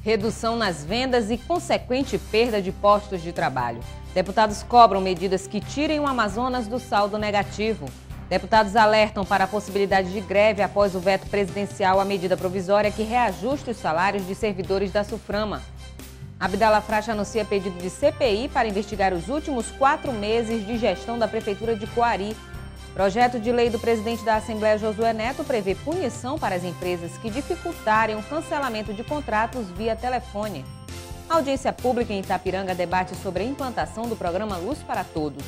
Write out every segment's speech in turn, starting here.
redução nas vendas e consequente perda de postos de trabalho. Deputados cobram medidas que tirem o Amazonas do saldo negativo. Deputados alertam para a possibilidade de greve após o veto presidencial à medida provisória que reajuste os salários de servidores da SUFRAMA. Abdala Fracha anuncia pedido de CPI para investigar os últimos 4 meses de gestão da Prefeitura de Coari. Projeto de lei do presidente da Assembleia, Josué Neto, prevê punição para as empresas que dificultarem o cancelamento de contratos via telefone. A audiência pública em Itapiranga debate sobre a implantação do programa Luz para Todos.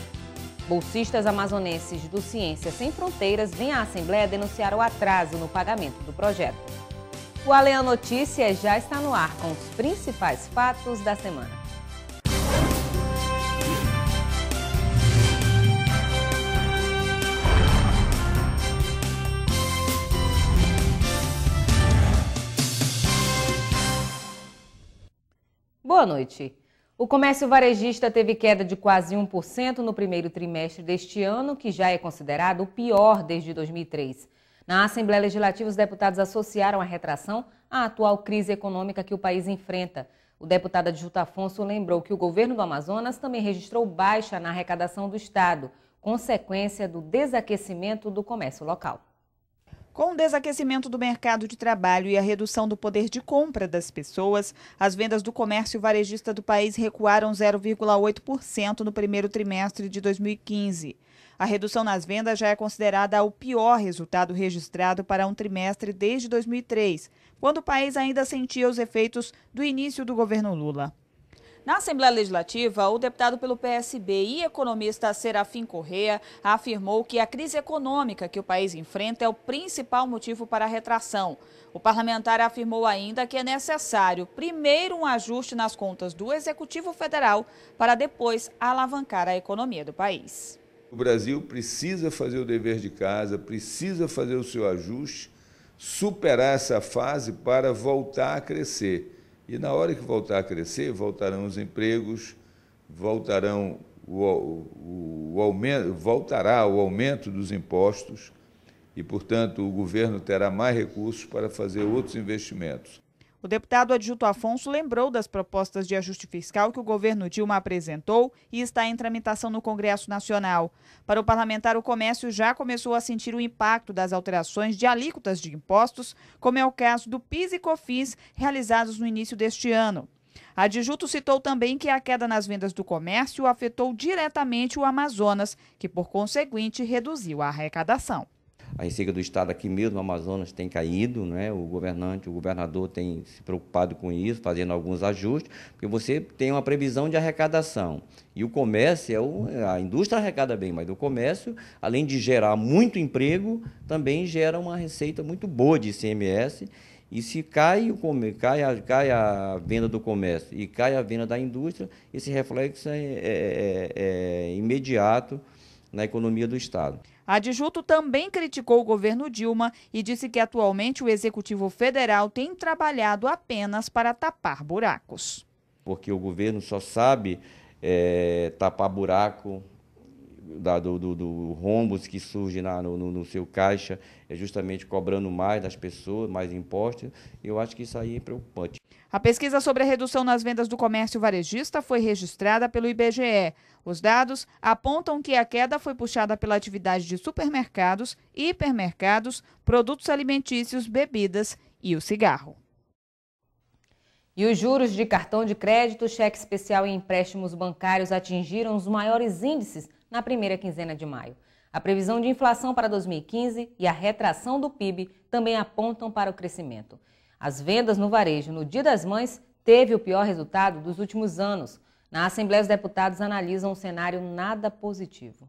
Bolsistas amazonenses do Ciência Sem Fronteiras vêm à Assembleia denunciar o atraso no pagamento do projeto. O Aleã Notícias já está no ar com os principais fatos da semana. Boa noite. O comércio varejista teve queda de quase 1% no primeiro trimestre deste ano, que já é considerado o pior desde 2003. Na Assembleia Legislativa, os deputados associaram a retração à atual crise econômica que o país enfrenta. O deputado Adjuto Afonso lembrou que o governo do Amazonas também registrou baixa na arrecadação do Estado, consequência do desaquecimento do comércio local. Com o desaquecimento do mercado de trabalho e a redução do poder de compra das pessoas, as vendas do comércio varejista do país recuaram 0,8% no primeiro trimestre de 2015. A redução nas vendas já é considerada o pior resultado registrado para um trimestre desde 2003, quando o país ainda sentia os efeitos do início do governo Lula. Na Assembleia Legislativa, o deputado pelo PSB e economista Serafim Corrêa afirmou que a crise econômica que o país enfrenta é o principal motivo para a retração. O parlamentar afirmou ainda que é necessário, primeiro, um ajuste nas contas do Executivo Federal para depois alavancar a economia do país. O Brasil precisa fazer o dever de casa, precisa fazer o seu ajuste, superar essa fase para voltar a crescer. E na hora que voltar a crescer, voltarão os empregos, voltará o aumento dos impostos e, portanto, o governo terá mais recursos para fazer outros investimentos. O deputado Adjuto Afonso lembrou das propostas de ajuste fiscal que o governo Dilma apresentou e está em tramitação no Congresso Nacional. Para o parlamentar, o comércio já começou a sentir o impacto das alterações de alíquotas de impostos, como é o caso do PIS e COFINS, realizados no início deste ano. Adjuto citou também que a queda nas vendas do comércio afetou diretamente o Amazonas, que, por conseguinte, reduziu a arrecadação. A receita do Estado aqui mesmo no Amazonas tem caído, né? O governador tem se preocupado com isso, fazendo alguns ajustes, porque você tem uma previsão de arrecadação. E o comércio, a indústria arrecada bem, mas o comércio, além de gerar muito emprego, também gera uma receita muito boa de ICMS. E se cai a venda do comércio e cai a venda da indústria, esse reflexo é imediato na economia do Estado. Adjuto também criticou o governo Dilma e disse que atualmente o Executivo Federal tem trabalhado apenas para tapar buracos. Porque o governo só sabe tapar buraco do rombos que surge no seu caixa, justamente cobrando mais das pessoas, mais impostos. Eu acho que isso aí é preocupante. A pesquisa sobre a redução nas vendas do comércio varejista foi registrada pelo IBGE. Os dados apontam que a queda foi puxada pela atividade de supermercados, hipermercados, produtos alimentícios, bebidas e o cigarro. E os juros de cartão de crédito, cheque especial e empréstimos bancários atingiram os maiores índices na primeira quinzena de maio. A previsão de inflação para 2015 e a retração do PIB também apontam para o crescimento. As vendas no varejo no Dia das Mães teve o pior resultado dos últimos anos. Na Assembleia, os deputados analisam um cenário nada positivo.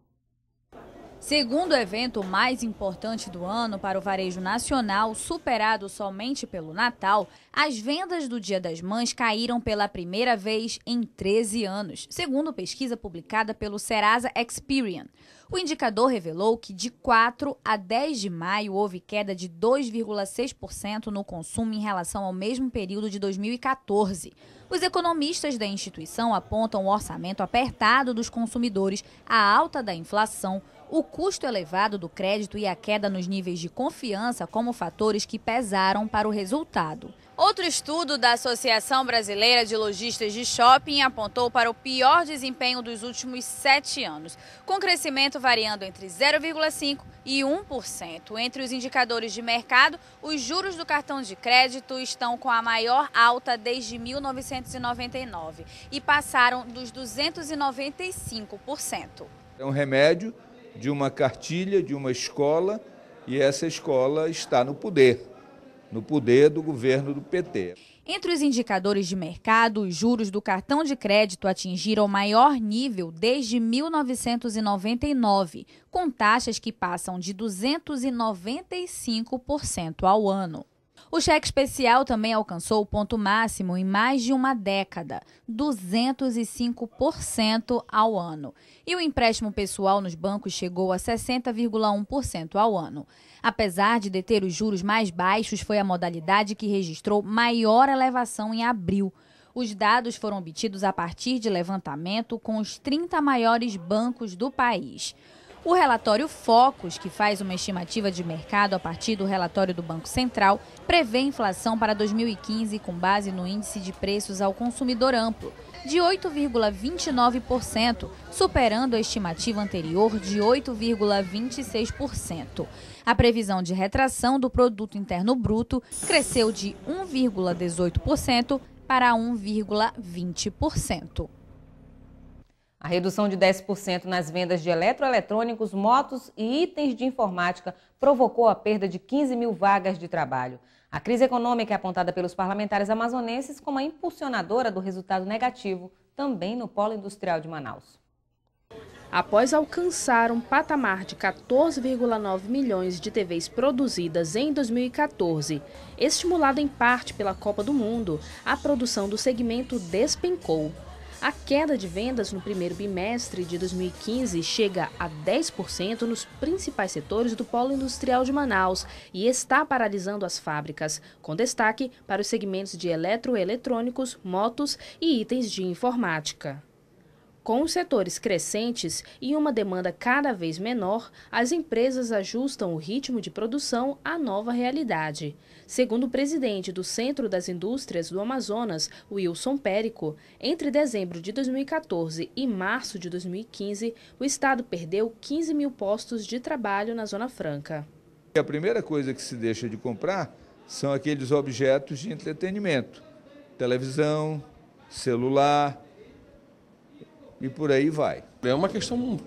Segundo o evento mais importante do ano para o varejo nacional, superado somente pelo Natal, as vendas do Dia das Mães caíram pela primeira vez em 13 anos, segundo pesquisa publicada pelo Serasa Experian. O indicador revelou que de 4 a 10 de maio houve queda de 2,6% no consumo em relação ao mesmo período de 2014. Os economistas da instituição apontam o orçamento apertado dos consumidores, a alta da inflação, o custo elevado do crédito e a queda nos níveis de confiança como fatores que pesaram para o resultado. Outro estudo da Associação Brasileira de Lojistas de Shopping apontou para o pior desempenho dos últimos 7 anos, com crescimento variando entre 0,5% e 1%. Entre os indicadores de mercado, os juros do cartão de crédito estão com a maior alta desde 1999 e passaram dos 295%. É um remédio de uma cartilha, de uma escola, e essa escola está no poder do governo do PT. Entre os indicadores de mercado, os juros do cartão de crédito atingiram o maior nível desde 1999, com taxas que passam de 295% ao ano. O cheque especial também alcançou o ponto máximo em mais de uma década, 205% ao ano. E o empréstimo pessoal nos bancos chegou a 60,1% ao ano. Apesar de deter os juros mais baixos, foi a modalidade que registrou maior elevação em abril. Os dados foram obtidos a partir de levantamento com os 30 maiores bancos do país. O relatório Focus, que faz uma estimativa de mercado a partir do relatório do Banco Central, prevê inflação para 2015 com base no índice de preços ao consumidor amplo, de 8,29%, superando a estimativa anterior de 8,26%. A previsão de retração do Produto Interno Bruto cresceu de 1,18% para 1,20%. A redução de 10% nas vendas de eletroeletrônicos, motos e itens de informática provocou a perda de 15 mil vagas de trabalho. A crise econômica é apontada pelos parlamentares amazonenses como a impulsionadora do resultado negativo, também no polo industrial de Manaus. Após alcançar um patamar de 14,9 milhões de TVs produzidas em 2014, estimulada em parte pela Copa do Mundo, a produção do segmento despencou. A queda de vendas no primeiro bimestre de 2015 chega a 10% nos principais setores do polo industrial de Manaus e está paralisando as fábricas, com destaque para os segmentos de eletroeletrônicos, motos e itens de informática. Com os setores crescentes e uma demanda cada vez menor, as empresas ajustam o ritmo de produção à nova realidade. Segundo o presidente do Centro das Indústrias do Amazonas, Wilson Périco, entre dezembro de 2014 e março de 2015, o estado perdeu 15 mil postos de trabalho na Zona Franca. A primeira coisa que se deixa de comprar são aqueles objetos de entretenimento, televisão, celular, e por aí vai. É uma questão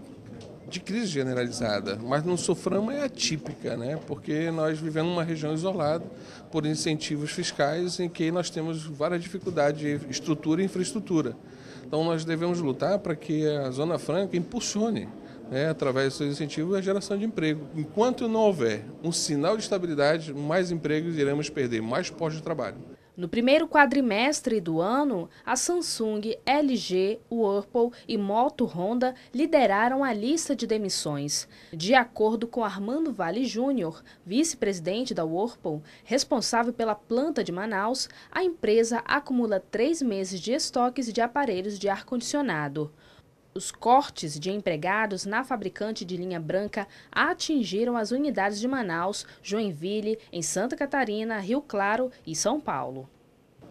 de crise generalizada, mas no Soframa é atípica, né? Porque nós vivemos numa região isolada por incentivos fiscais em que nós temos várias dificuldades de estrutura e infraestrutura. Então nós devemos lutar para que a Zona Franca impulsione, né, através dos seus incentivos, a geração de emprego. Enquanto não houver um sinal de estabilidade, mais empregos iremos perder, mais postos de trabalho. No primeiro quadrimestre do ano, a Samsung, LG, Whirlpool e Moto Honda lideraram a lista de demissões. De acordo com Armando Vale Júnior, vice-presidente da Whirlpool, responsável pela planta de Manaus, a empresa acumula 3 meses de estoques de aparelhos de ar-condicionado. Os cortes de empregados na fabricante de linha branca atingiram as unidades de Manaus, Joinville, em Santa Catarina, Rio Claro e São Paulo.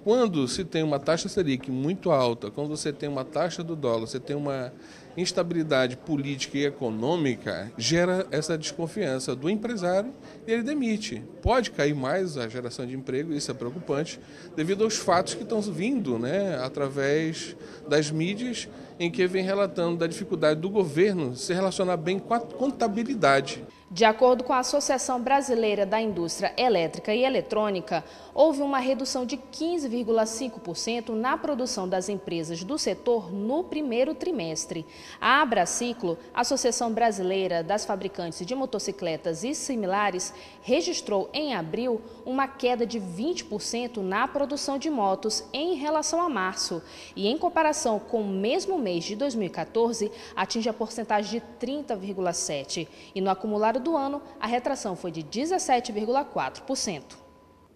Quando se tem uma taxa Selic muito alta, quando você tem uma taxa do dólar, você tem uma instabilidade política e econômica, gera essa desconfiança do empresário e ele demite. Pode cair mais a geração de emprego, isso é preocupante, devido aos fatos que estão vindo, né, através das mídias, em que vem relatando da dificuldade do governo se relacionar bem com a contabilidade. De acordo com a Associação Brasileira da Indústria Elétrica e Eletrônica, houve uma redução de 15,5% na produção das empresas do setor no primeiro trimestre. A Abraciclo, Associação Brasileira das Fabricantes de Motocicletas e Similares, registrou em abril uma queda de 20% na produção de motos em relação a março e, em comparação com o mesmo mês de 2014, atinge a porcentagem de 30,7%. E no acumulado do ano, a retração foi de 17,4%.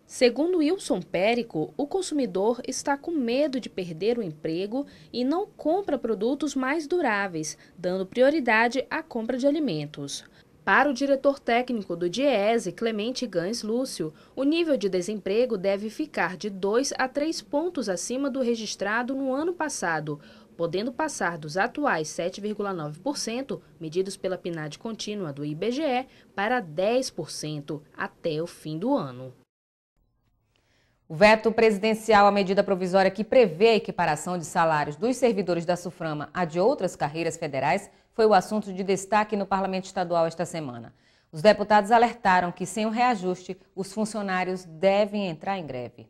Segundo Wilson Périco, o consumidor está com medo de perder o emprego e não compra produtos mais duráveis, dando prioridade à compra de alimentos. Para o diretor técnico do DIEESE, Clemente Gans Lúcio, o nível de desemprego deve ficar de 2 a 3 pontos acima do registrado no ano passado, podendo passar dos atuais 7,9%, medidos pela PNAD contínua do IBGE, para 10% até o fim do ano. O veto presidencial à medida provisória que prevê a equiparação de salários dos servidores da SUFRAMA a de outras carreiras federais foi o assunto de destaque no Parlamento Estadual esta semana. Os deputados alertaram que, sem o reajuste, os funcionários devem entrar em greve.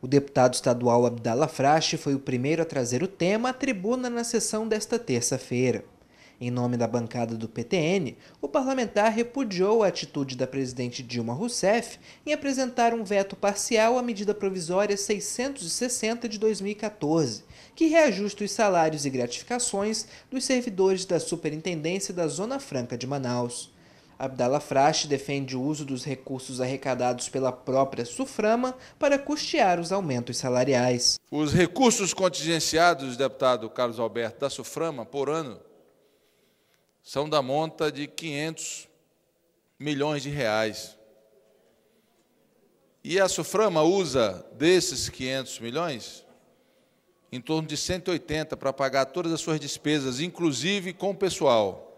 O deputado estadual Abdallah Frache foi o primeiro a trazer o tema à tribuna na sessão desta terça-feira. Em nome da bancada do PTN, o parlamentar repudiou a atitude da presidente Dilma Rousseff em apresentar um veto parcial à medida provisória 660 de 2014, que reajusta os salários e gratificações dos servidores da Superintendência da Zona Franca de Manaus. Abdallah Frache defende o uso dos recursos arrecadados pela própria SUFRAMA para custear os aumentos salariais. Os recursos contingenciados, deputado Carlos Alberto, da SUFRAMA, por ano, são da monta de 500 milhões de reais. E a SUFRAMA usa desses 500 milhões, em torno de 180 para pagar todas as suas despesas, inclusive com o pessoal.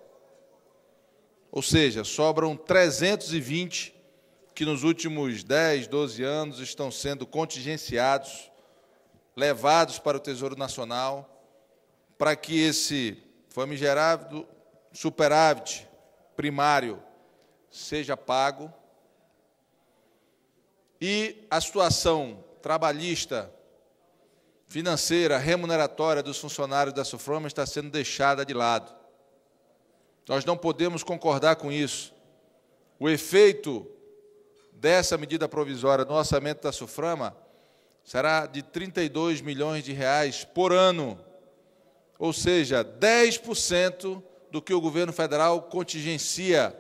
Ou seja, sobram 320 que nos últimos 10, 12 anos estão sendo contingenciados, levados para o Tesouro Nacional, para que esse famigerado superávit primário seja pago e a situação trabalhista, financeira, remuneratória dos funcionários da SUFRAMA está sendo deixada de lado. Nós não podemos concordar com isso. O efeito dessa medida provisória no orçamento da SUFRAMA será de 32 milhões de reais por ano, ou seja, 10% do que o governo federal contingencia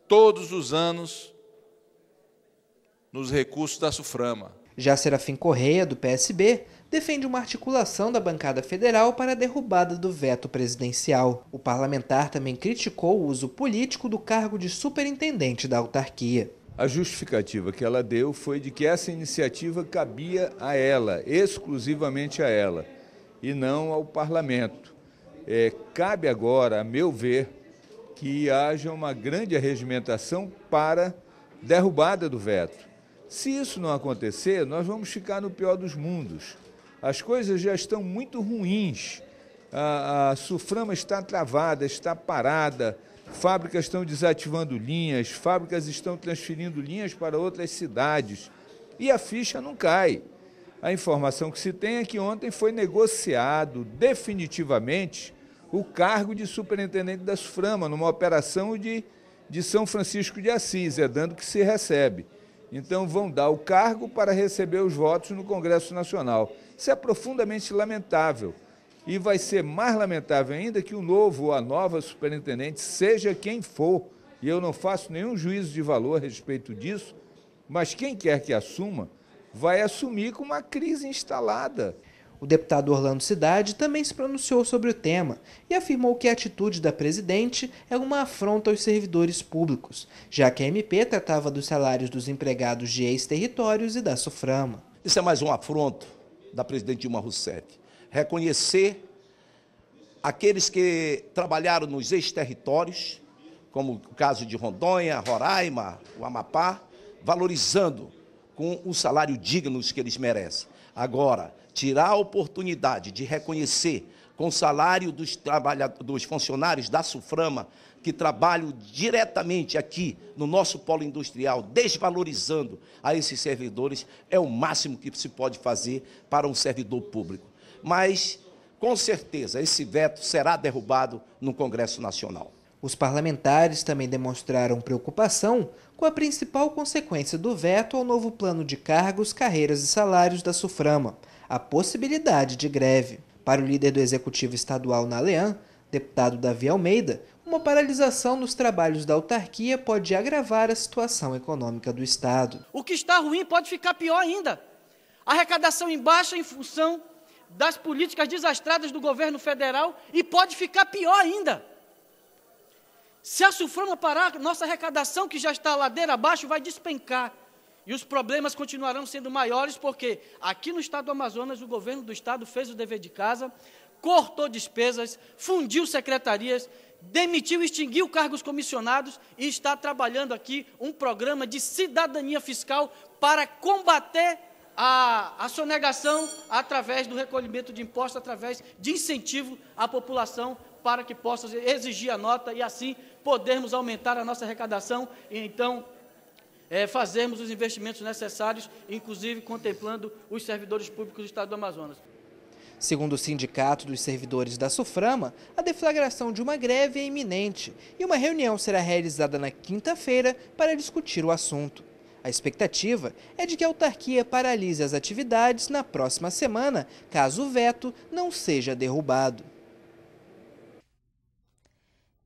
todos os anos nos recursos da SUFRAMA. Já Serafim Correia, do PSB, defende uma articulação da bancada federal para a derrubada do veto presidencial. O parlamentar também criticou o uso político do cargo de superintendente da autarquia. A justificativa que ela deu foi de que essa iniciativa cabia a ela, exclusivamente a ela, e não ao parlamento. Cabe agora, a meu ver, que haja uma grande arregimentação para derrubada do veto. Se isso não acontecer, nós vamos ficar no pior dos mundos. As coisas já estão muito ruins. A SUFRAMA está travada, está parada, fábricas estão desativando linhas, fábricas estão transferindo linhas para outras cidades e a ficha não cai. A informação que se tem é que ontem foi negociado definitivamente o cargo de superintendente da SUFRAMA, numa operação de São Francisco de Assis, dando que se recebe. Então vão dar o cargo para receber os votos no Congresso Nacional. Isso é profundamente lamentável. E vai ser mais lamentável ainda que o novo ou a nova superintendente, seja quem for, e eu não faço nenhum juízo de valor a respeito disso, mas quem quer que assuma, vai assumir com uma crise instalada. O deputado Orlando Cidade também se pronunciou sobre o tema e afirmou que a atitude da presidente é uma afronta aos servidores públicos, já que a MP tratava dos salários dos empregados de ex-territórios e da SUFRAMA. Isso é mais um afronto da presidente Dilma Rousseff. Reconhecer aqueles que trabalharam nos ex-territórios, como o caso de Rondônia, Roraima, o Amapá, valorizando com o salário digno que eles merecem. Agora, tirar a oportunidade de reconhecer com o salário dos funcionários da SUFRAMA que trabalham diretamente aqui no nosso polo industrial, desvalorizando a esses servidores, é o máximo que se pode fazer para um servidor público. Mas, com certeza, esse veto será derrubado no Congresso Nacional. Os parlamentares também demonstraram preocupação com a principal consequência do veto ao novo plano de cargos, carreiras e salários da SUFRAMA, a possibilidade de greve. Para o líder do Executivo Estadual na Alean, deputado Davi Almeida, uma paralisação nos trabalhos da autarquia pode agravar a situação econômica do Estado. O que está ruim pode ficar pior ainda. A arrecadação em baixa em função das políticas desastradas do governo federal e pode ficar pior ainda. Se a Suframa parar, nossa arrecadação, que já está ladeira abaixo, vai despencar. E os problemas continuarão sendo maiores, porque aqui no estado do Amazonas, o governo do estado fez o dever de casa, cortou despesas, fundiu secretarias, demitiu e extinguiu cargos comissionados e está trabalhando aqui um programa de cidadania fiscal para combater a sonegação através do recolhimento de impostos, através de incentivo à população para que possa exigir a nota e assim podermos aumentar a nossa arrecadação e então fazermos os investimentos necessários, inclusive contemplando os servidores públicos do estado do Amazonas. Segundo o Sindicato dos Servidores da Suframa, a deflagração de uma greve é iminente e uma reunião será realizada na quinta-feira para discutir o assunto. A expectativa é de que a autarquia paralise as atividades na próxima semana, caso o veto não seja derrubado.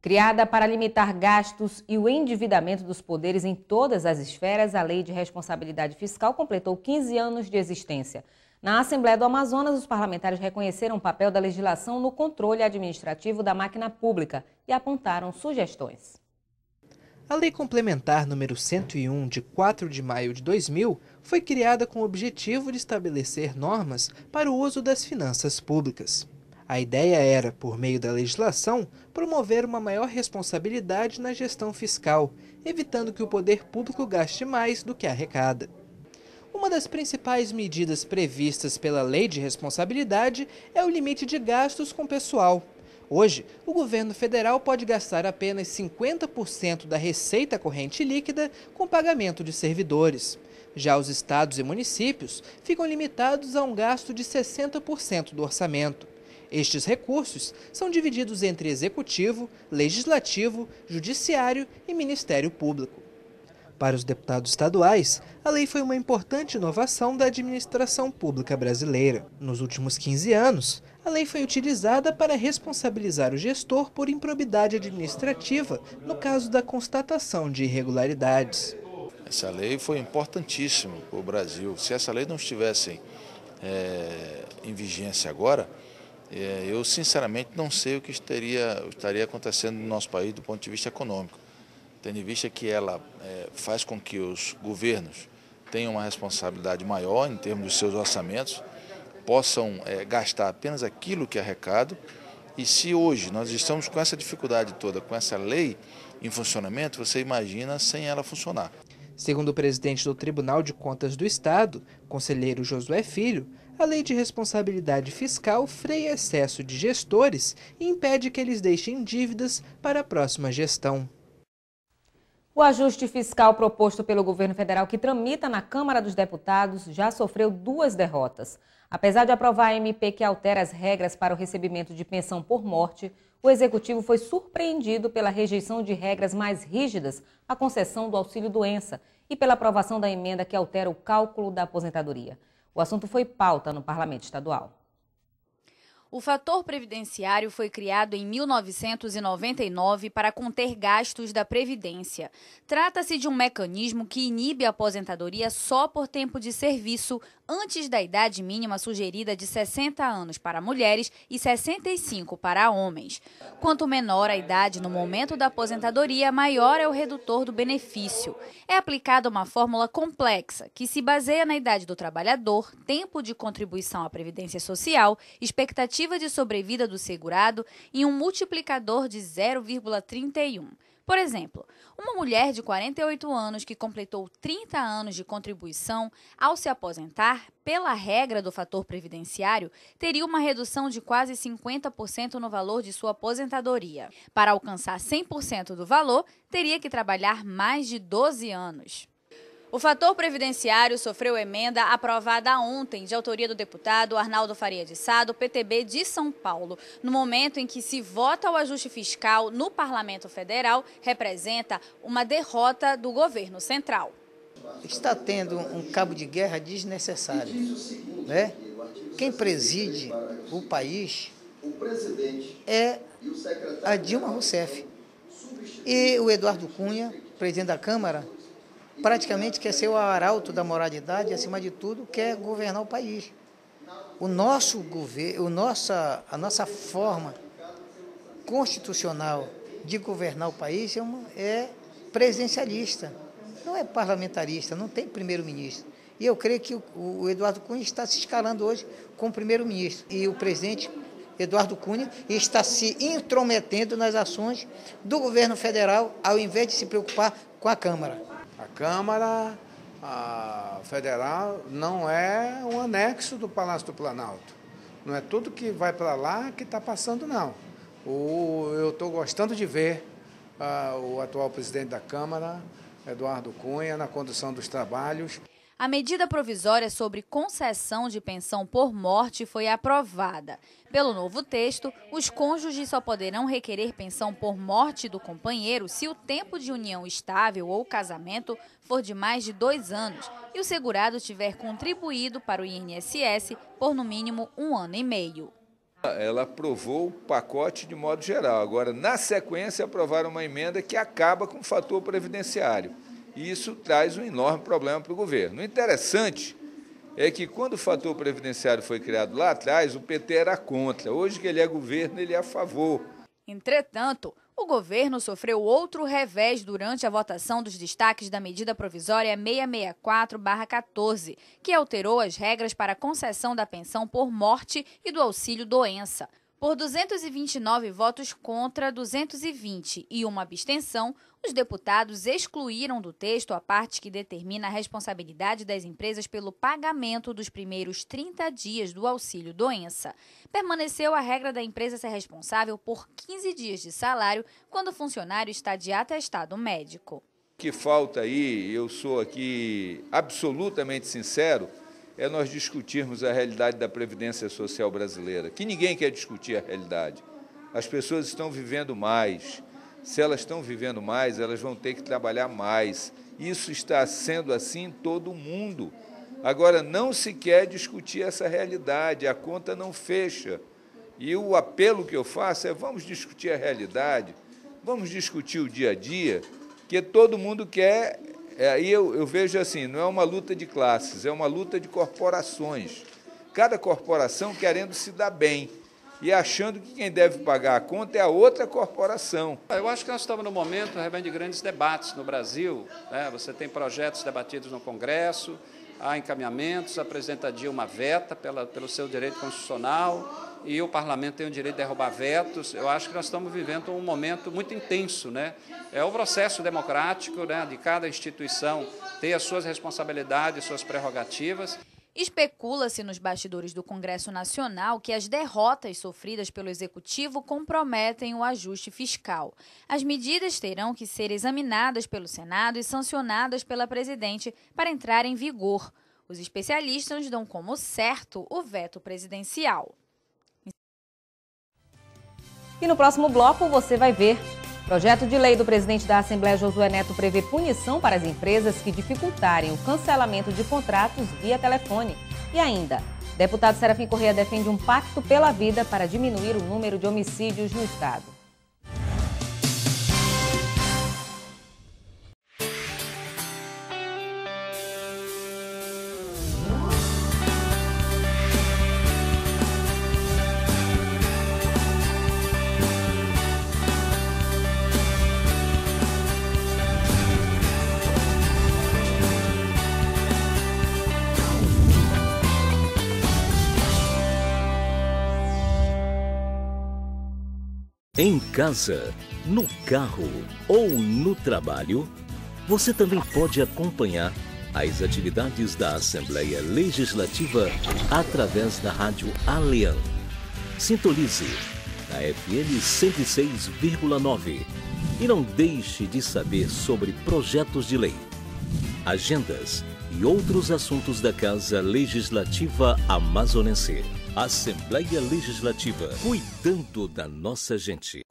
Criada para limitar gastos e o endividamento dos poderes em todas as esferas, a Lei de Responsabilidade Fiscal completou 15 anos de existência. Na Assembleia do Amazonas, os parlamentares reconheceram o papel da legislação no controle administrativo da máquina pública e apontaram sugestões. A Lei Complementar número 101, de 4 de maio de 2000, foi criada com o objetivo de estabelecer normas para o uso das finanças públicas. A ideia era, por meio da legislação, promover uma maior responsabilidade na gestão fiscal, evitando que o poder público gaste mais do que arrecada. Uma das principais medidas previstas pela Lei de Responsabilidade é o limite de gastos com pessoal. Hoje, o governo federal pode gastar apenas 50% da receita corrente líquida com pagamento de servidores. Já os estados e municípios ficam limitados a um gasto de 60% do orçamento. Estes recursos são divididos entre Executivo, Legislativo, Judiciário e Ministério Público. Para os deputados estaduais, a lei foi uma importante inovação da administração pública brasileira. Nos últimos 15 anos, a lei foi utilizada para responsabilizar o gestor por improbidade administrativa no caso da constatação de irregularidades. Essa lei foi importantíssima para o Brasil. Se essa lei não estivesse em vigência agora, eu sinceramente não sei o que estaria acontecendo no nosso país do ponto de vista econômico. Tendo em vista que ela faz com que os governos tenham uma responsabilidade maior em termos dos seus orçamentos, possam gastar apenas aquilo que é arrecado, e se hoje nós estamos com essa dificuldade toda, com essa lei em funcionamento, você imagina sem ela funcionar. Segundo o presidente do Tribunal de Contas do Estado, conselheiro Josué Filho, a Lei de Responsabilidade Fiscal freia excesso de gestores e impede que eles deixem dívidas para a próxima gestão. O ajuste fiscal proposto pelo governo federal, que tramita na Câmara dos Deputados, já sofreu 2 derrotas. Apesar de aprovar a MP que altera as regras para o recebimento de pensão por morte, o Executivo foi surpreendido pela rejeição de regras mais rígidas à concessão do auxílio-doença e pela aprovação da emenda que altera o cálculo da aposentadoria. O assunto foi pauta no Parlamento Estadual. O fator previdenciário foi criado em 1999 para conter gastos da Previdência. Trata-se de um mecanismo que inibe a aposentadoria só por tempo de serviço, antes da idade mínima sugerida de 60 anos para mulheres e 65 para homens. Quanto menor a idade no momento da aposentadoria, maior é o redutor do benefício. É aplicada uma fórmula complexa, que se baseia na idade do trabalhador, tempo de contribuição à Previdência Social, expectativa de sobrevida do segurado e um multiplicador de 0,31. Por exemplo, uma mulher de 48 anos que completou 30 anos de contribuição, ao se aposentar, pela regra do fator previdenciário, teria uma redução de quase 50% no valor de sua aposentadoria. Para alcançar 100% do valor, teria que trabalhar mais de 12 anos. O fator previdenciário sofreu emenda aprovada ontem, de autoria do deputado Arnaldo Faria de Sá, do PTB de São Paulo. No momento em que se vota o ajuste fiscal no Parlamento Federal, representa uma derrota do governo central. Está tendo um cabo de guerra desnecessário, né? Quem preside o país é a Dilma Rousseff. E o Eduardo Cunha, presidente da Câmara, praticamente quer ser o arauto da moralidade e, acima de tudo, quer governar o país. O nosso governo, a nossa forma constitucional de governar o país é presidencialista, não é parlamentarista, não tem primeiro-ministro. E eu creio que o Eduardo Cunha está se escalando hoje como primeiro-ministro. E o presidente Eduardo Cunha está se intrometendo nas ações do governo federal, ao invés de se preocupar com a Câmara. A Câmara Federal não é um anexo do Palácio do Planalto. Não é tudo que vai para lá que está passando, não. Eu estou gostando de ver o atual presidente da Câmara, Eduardo Cunha, na condução dos trabalhos. A medida provisória sobre concessão de pensão por morte foi aprovada. Pelo novo texto, os cônjuges só poderão requerer pensão por morte do companheiro se o tempo de união estável ou casamento for de mais de 2 anos e o segurado tiver contribuído para o INSS por no mínimo 1 ano e meio. Ela aprovou o pacote de modo geral. Agora, na sequência, aprovaram uma emenda que acaba com o fator previdenciário. E isso traz um enorme problema para o governo. O interessante é que, quando o fator previdenciário foi criado lá atrás, o PT era contra. Hoje que ele é governo, ele é a favor. Entretanto, o governo sofreu outro revés durante a votação dos destaques da medida provisória 664/14, que alterou as regras para a concessão da pensão por morte e do auxílio-doença. Por 229 votos contra 220 e uma abstenção, os deputados excluíram do texto a parte que determina a responsabilidade das empresas pelo pagamento dos primeiros 30 dias do auxílio-doença. Permaneceu a regra da empresa ser responsável por 15 dias de salário quando o funcionário está de atestado médico. O que falta aí, eu sou aqui absolutamente sincero, é nós discutirmos a realidade da Previdência Social brasileira, que ninguém quer discutir a realidade. As pessoas estão vivendo mais. Se elas estão vivendo mais, elas vão ter que trabalhar mais. Isso está sendo assim em todo o mundo. Agora, não se quer discutir essa realidade, a conta não fecha. E o apelo que eu faço é: vamos discutir a realidade, vamos discutir o dia a dia, que todo mundo quer. Aí eu vejo assim, não é uma luta de classes, é uma luta de corporações. Cada corporação querendo se dar bem e achando que quem deve pagar a conta é a outra corporação. Eu acho que nós estamos no momento realmente de grandes debates no Brasil, né? Você tem projetos debatidos no Congresso, há encaminhamentos, a presidenta Dilma veta pelo seu direito constitucional e o parlamento tem o direito de derrubar vetos. Eu acho que nós estamos vivendo um momento muito intenso, né? É o processo democrático, né, de cada instituição ter as suas responsabilidades, suas prerrogativas. Especula-se nos bastidores do Congresso Nacional que as derrotas sofridas pelo Executivo comprometem o ajuste fiscal. As medidas terão que ser examinadas pelo Senado e sancionadas pela presidente para entrar em vigor. Os especialistas dão como certo o veto presidencial. E no próximo bloco você vai ver. Projeto de lei do presidente da Assembleia, Josué Neto, prevê punição para as empresas que dificultarem o cancelamento de contratos via telefone. E ainda, deputado Serafim Corrêa defende um pacto pela vida para diminuir o número de homicídios no estado. Em casa, no carro ou no trabalho, você também pode acompanhar as atividades da Assembleia Legislativa através da Rádio Alean. Sintonize na FM 106,9 e não deixe de saber sobre projetos de lei, agendas e outros assuntos da Casa Legislativa Amazonense. Assembleia Legislativa, cuidando da nossa gente.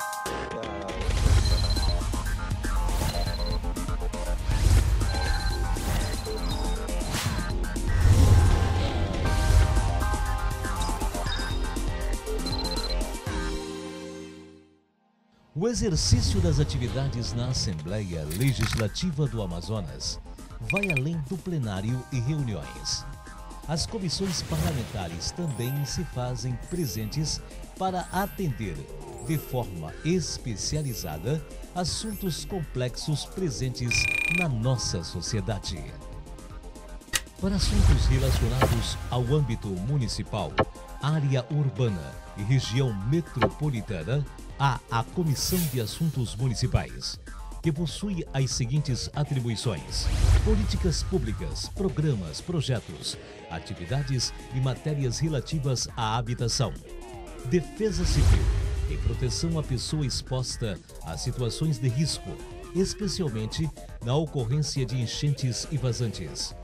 O exercício das atividades na Assembleia Legislativa do Amazonas vai além do plenário e reuniões. As comissões parlamentares também se fazem presentes para atender de forma especializada, assuntos complexos presentes na nossa sociedade. Para assuntos relacionados ao âmbito municipal, área urbana e região metropolitana, há a Comissão de Assuntos Municipais, que possui as seguintes atribuições: políticas públicas, programas, projetos, atividades e matérias relativas à habitação, defesa civil e proteção à pessoa exposta a situações de risco, especialmente na ocorrência de enchentes e vazantes,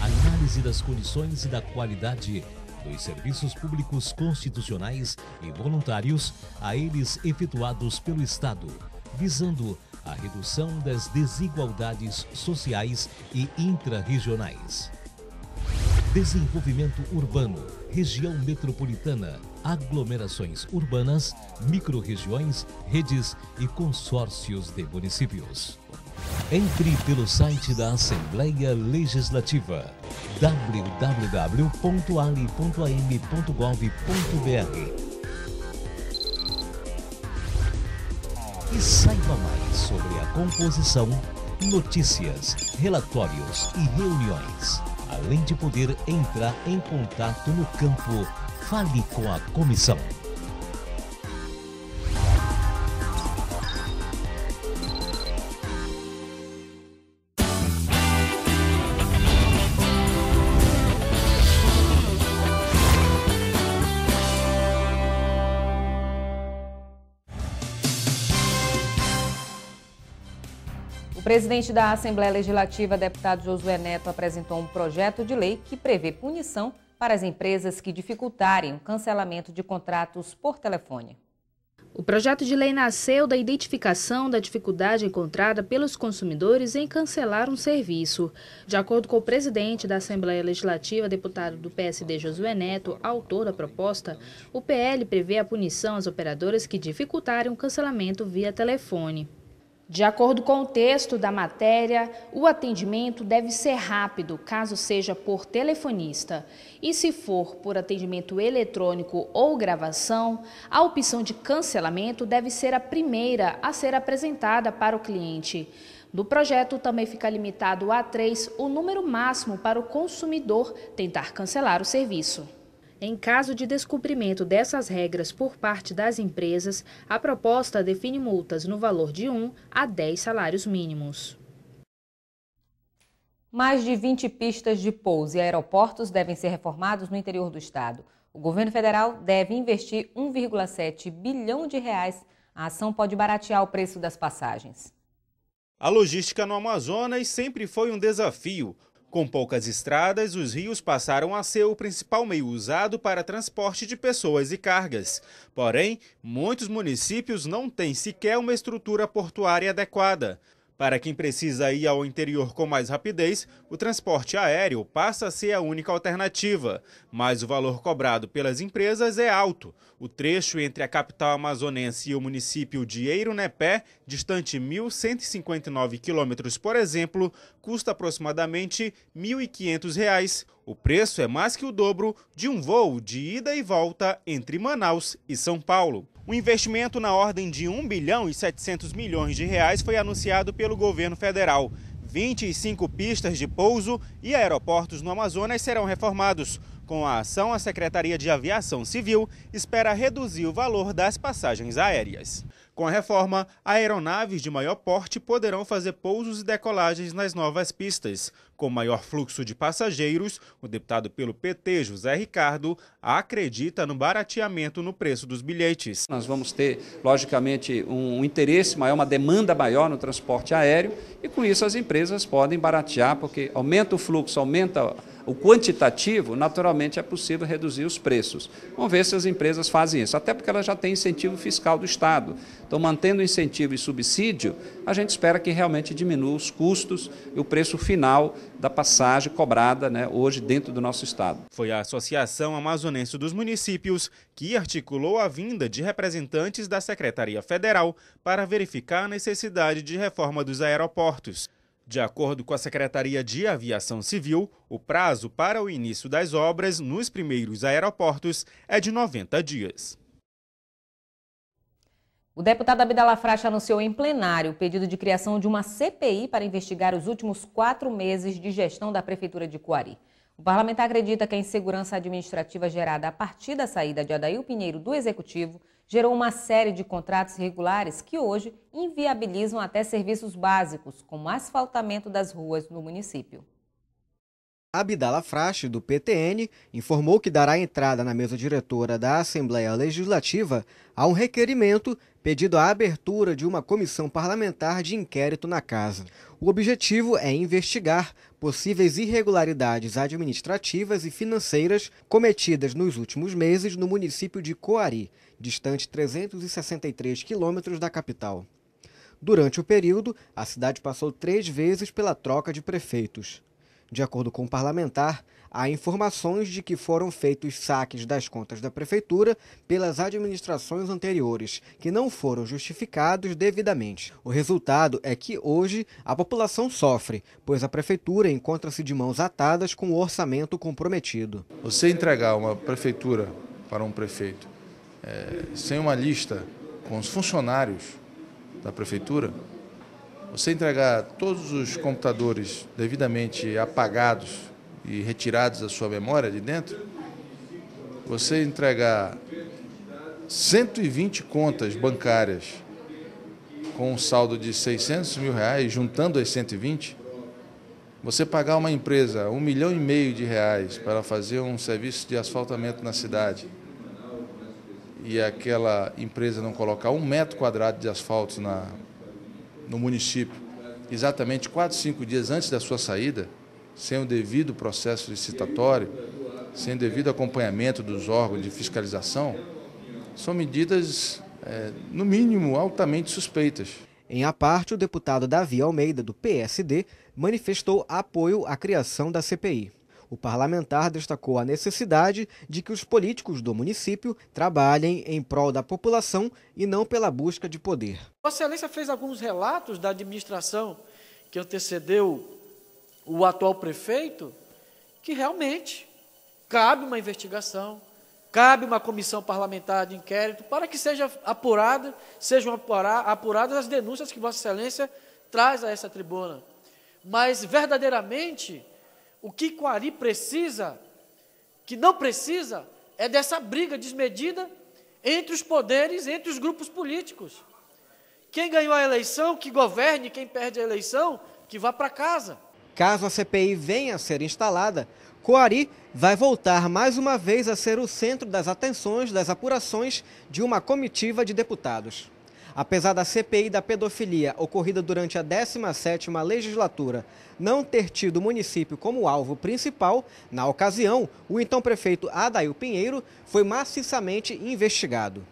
análise das condições e da qualidade dos serviços públicos constitucionais e voluntários a eles efetuados pelo Estado, visando a redução das desigualdades sociais e intrarregionais. Desenvolvimento urbano, região metropolitana, aglomerações urbanas, microrregiões, redes e consórcios de municípios. Entre pelo site da Assembleia Legislativa www.ali.am.gov.br e saiba mais sobre a composição, notícias, relatórios e reuniões. Além de poder entrar em contato no campo, fale com a comissão. O presidente da Assembleia Legislativa, deputado Josué Neto, apresentou um projeto de lei que prevê punição para as empresas que dificultarem o cancelamento de contratos por telefone. O projeto de lei nasceu da identificação da dificuldade encontrada pelos consumidores em cancelar um serviço. De acordo com o presidente da Assembleia Legislativa, deputado do PSD Josué Neto, autor da proposta, o PL prevê a punição às operadoras que dificultarem o cancelamento via telefone. De acordo com o texto da matéria, o atendimento deve ser rápido, caso seja por telefonista. E se for por atendimento eletrônico ou gravação, a opção de cancelamento deve ser a primeira a ser apresentada para o cliente. No projeto também fica limitado a 3 o número máximo para o consumidor tentar cancelar o serviço. Em caso de descumprimento dessas regras por parte das empresas, a proposta define multas no valor de 1 a 10 salários mínimos. Mais de 20 pistas de pouso e aeroportos devem ser reformados no interior do estado. O governo federal deve investir 1,7 bilhão de reais. A ação pode baratear o preço das passagens. A logística no Amazonas sempre foi um desafio. Com poucas estradas, os rios passaram a ser o principal meio usado para transporte de pessoas e cargas. Porém, muitos municípios não têm sequer uma estrutura portuária adequada. Para quem precisa ir ao interior com mais rapidez, o transporte aéreo passa a ser a única alternativa. Mas o valor cobrado pelas empresas é alto. O trecho entre a capital amazonense e o município de Eirunepé, distante 1.159 quilômetros, por exemplo, custa aproximadamente R$ 1.500. O preço é mais que o dobro de um voo de ida e volta entre Manaus e São Paulo. O investimento na ordem de 1 bilhão e 700 milhões de reais foi anunciado pelo governo federal. 25 pistas de pouso e aeroportos no Amazonas serão reformados. Com a ação, a Secretaria de Aviação Civil espera reduzir o valor das passagens aéreas. Com a reforma, aeronaves de maior porte poderão fazer pousos e decolagens nas novas pistas. Com maior fluxo de passageiros, o deputado pelo PT, José Ricardo, acredita no barateamento no preço dos bilhetes. Nós vamos ter, logicamente, um interesse maior, uma demanda maior no transporte aéreo e, com isso, as empresas podem baratear, porque aumenta o fluxo, aumenta o quantitativo, naturalmente é possível reduzir os preços. Vamos ver se as empresas fazem isso, até porque elas já têm incentivo fiscal do Estado. Então, mantendo incentivo e subsídio, a gente espera que realmente diminua os custos e o preço final da passagem cobrada, hoje dentro do nosso Estado. Foi a Associação Amazonense dos Municípios que articulou a vinda de representantes da Secretaria Federal para verificar a necessidade de reforma dos aeroportos. De acordo com a Secretaria de Aviação Civil, o prazo para o início das obras nos primeiros aeroportos é de 90 dias. O deputado Abdallah Frache anunciou em plenário o pedido de criação de uma CPI para investigar os últimos 4 meses de gestão da Prefeitura de Coari. O parlamentar acredita que a insegurança administrativa gerada a partir da saída de Adail Pinheiro do Executivo gerou uma série de contratos irregulares que hoje inviabilizam até serviços básicos, como asfaltamento das ruas no município. Abdallah Frache, do PTN, informou que dará entrada na mesa diretora da Assembleia Legislativa a um requerimento pedido à abertura de uma comissão parlamentar de inquérito na casa. O objetivo é investigar possíveis irregularidades administrativas e financeiras cometidas nos últimos meses no município de Coari, distante 363 quilômetros da capital. Durante o período, a cidade passou 3 vezes pela troca de prefeitos. De acordo com o parlamentar, há informações de que foram feitos saques das contas da prefeitura pelas administrações anteriores, que não foram justificados devidamente. O resultado é que hoje a população sofre, pois a prefeitura encontra-se de mãos atadas com o orçamento comprometido. Você entregar uma prefeitura para um prefeito sem uma lista com os funcionários da prefeitura, você entregar todos os computadores devidamente apagados e retirados da sua memória de dentro, você entregar 120 contas bancárias com um saldo de R$600 mil, juntando as 120, você pagar uma empresa R$1,5 milhão para fazer um serviço de asfaltamento na cidade e aquela empresa não colocar 1 metro quadrado de asfalto no município, exatamente 4, 5 dias antes da sua saída, sem o devido processo licitatório, sem o devido acompanhamento dos órgãos de fiscalização, são medidas, no mínimo, altamente suspeitas. Em à parte, o deputado Davi Almeida, do PSD, manifestou apoio à criação da CPI. O parlamentar destacou a necessidade de que os políticos do município trabalhem em prol da população e não pela busca de poder. Vossa Excelência fez alguns relatos da administração que antecedeu o atual prefeito, que realmente cabe uma investigação, cabe uma comissão parlamentar de inquérito para que sejam apuradas as denúncias que Vossa Excelência traz a essa tribuna. Mas, verdadeiramente, o que Coari precisa, que não precisa, é dessa briga desmedida entre os poderes, entre os grupos políticos. Quem ganhou a eleição, que governe, quem perde a eleição, que vá para casa. Caso a CPI venha a ser instalada, Coari vai voltar mais uma vez a ser o centro das atenções das apurações de uma comitiva de deputados. Apesar da CPI da pedofilia ocorrida durante a 17ª legislatura não ter tido o município como alvo principal, na ocasião, o então prefeito Adail Pinheiro foi maciçamente investigado.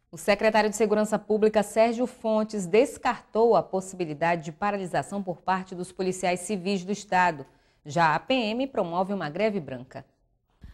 O secretário de Segurança Pública, Sérgio Fontes, descartou a possibilidade de paralisação por parte dos policiais civis do Estado. Já a PM promove uma greve branca.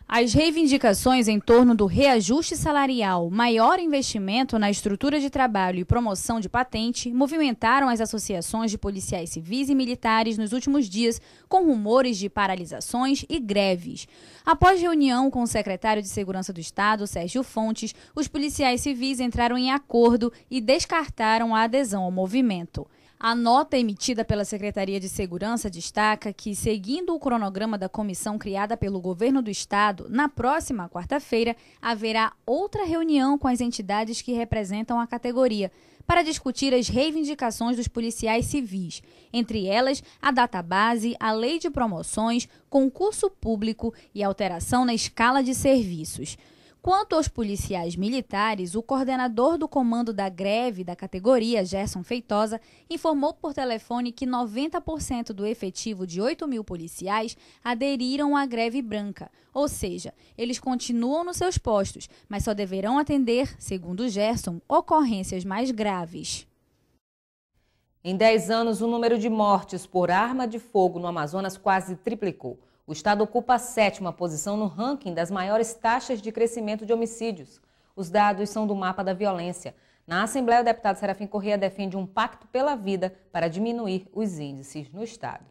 As reivindicações em torno do reajuste salarial, maior investimento na estrutura de trabalho e promoção de patente movimentaram as associações de policiais civis e militares nos últimos dias, com rumores de paralisações e greves. Após reunião com o secretário de Segurança do Estado, Sérgio Fontes, os policiais civis entraram em acordo e descartaram a adesão ao movimento. A nota emitida pela Secretaria de Segurança destaca que, seguindo o cronograma da comissão criada pelo Governo do Estado, na próxima quarta-feira haverá outra reunião com as entidades que representam a categoria para discutir as reivindicações dos policiais civis, entre elas a database, a lei de promoções, concurso público e alteração na escala de serviços. Quanto aos policiais militares, o coordenador do comando da greve da categoria, Gerson Feitosa, informou por telefone que 90% do efetivo de 8 mil policiais aderiram à greve branca, ou seja, eles continuam nos seus postos, mas só deverão atender, segundo Gerson, ocorrências mais graves. Em 10 anos, o número de mortes por arma de fogo no Amazonas quase triplicou. O estado ocupa a 7ª posição no ranking das maiores taxas de crescimento de homicídios. Os dados são do mapa da violência. Na Assembleia, o deputado Serafim Corrêa defende um pacto pela vida para diminuir os índices no estado.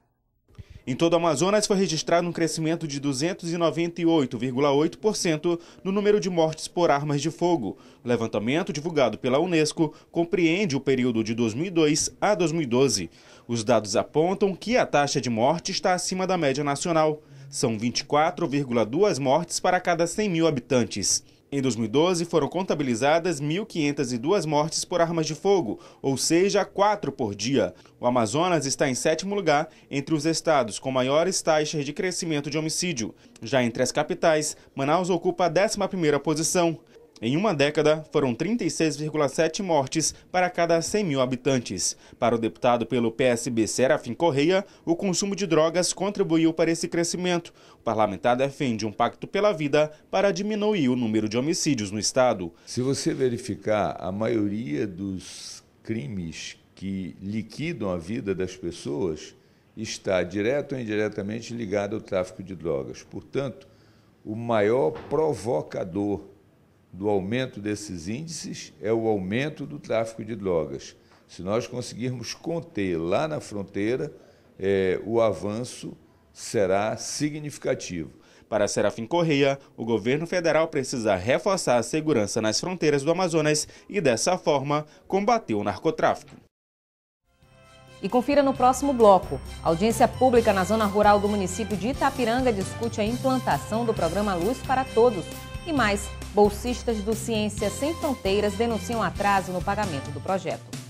Em todo o Amazonas foi registrado um crescimento de 298,8% no número de mortes por armas de fogo. O levantamento divulgado pela Unesco compreende o período de 2002 a 2012. Os dados apontam que a taxa de morte está acima da média nacional. São 24,2 mortes para cada 100 mil habitantes. Em 2012, foram contabilizadas 1.502 mortes por armas de fogo, ou seja, 4 por dia. O Amazonas está em 7º lugar entre os estados com maiores taxas de crescimento de homicídio. Já entre as capitais, Manaus ocupa a 11ª posição. Em uma década, foram 36,7 mortes para cada 100 mil habitantes. Para o deputado pelo PSB Serafim Correia, o consumo de drogas contribuiu para esse crescimento. O parlamentar defende um pacto pela vida para diminuir o número de homicídios no estado. Se você verificar, a maioria dos crimes que liquidam a vida das pessoas está direto ou indiretamente ligado ao tráfico de drogas. Portanto, o maior provocador do aumento desses índices é o aumento do tráfico de drogas. Se nós conseguirmos conter lá na fronteira, o avanço será significativo. Para Serafim Correia, o governo federal precisa reforçar a segurança nas fronteiras do Amazonas e, dessa forma, combater o narcotráfico. E confira no próximo bloco. A audiência pública na zona rural do município de Itapiranga discute a implantação do programa Luz para Todos. E mais, bolsistas do Ciência Sem Fronteiras denunciam atraso no pagamento do projeto.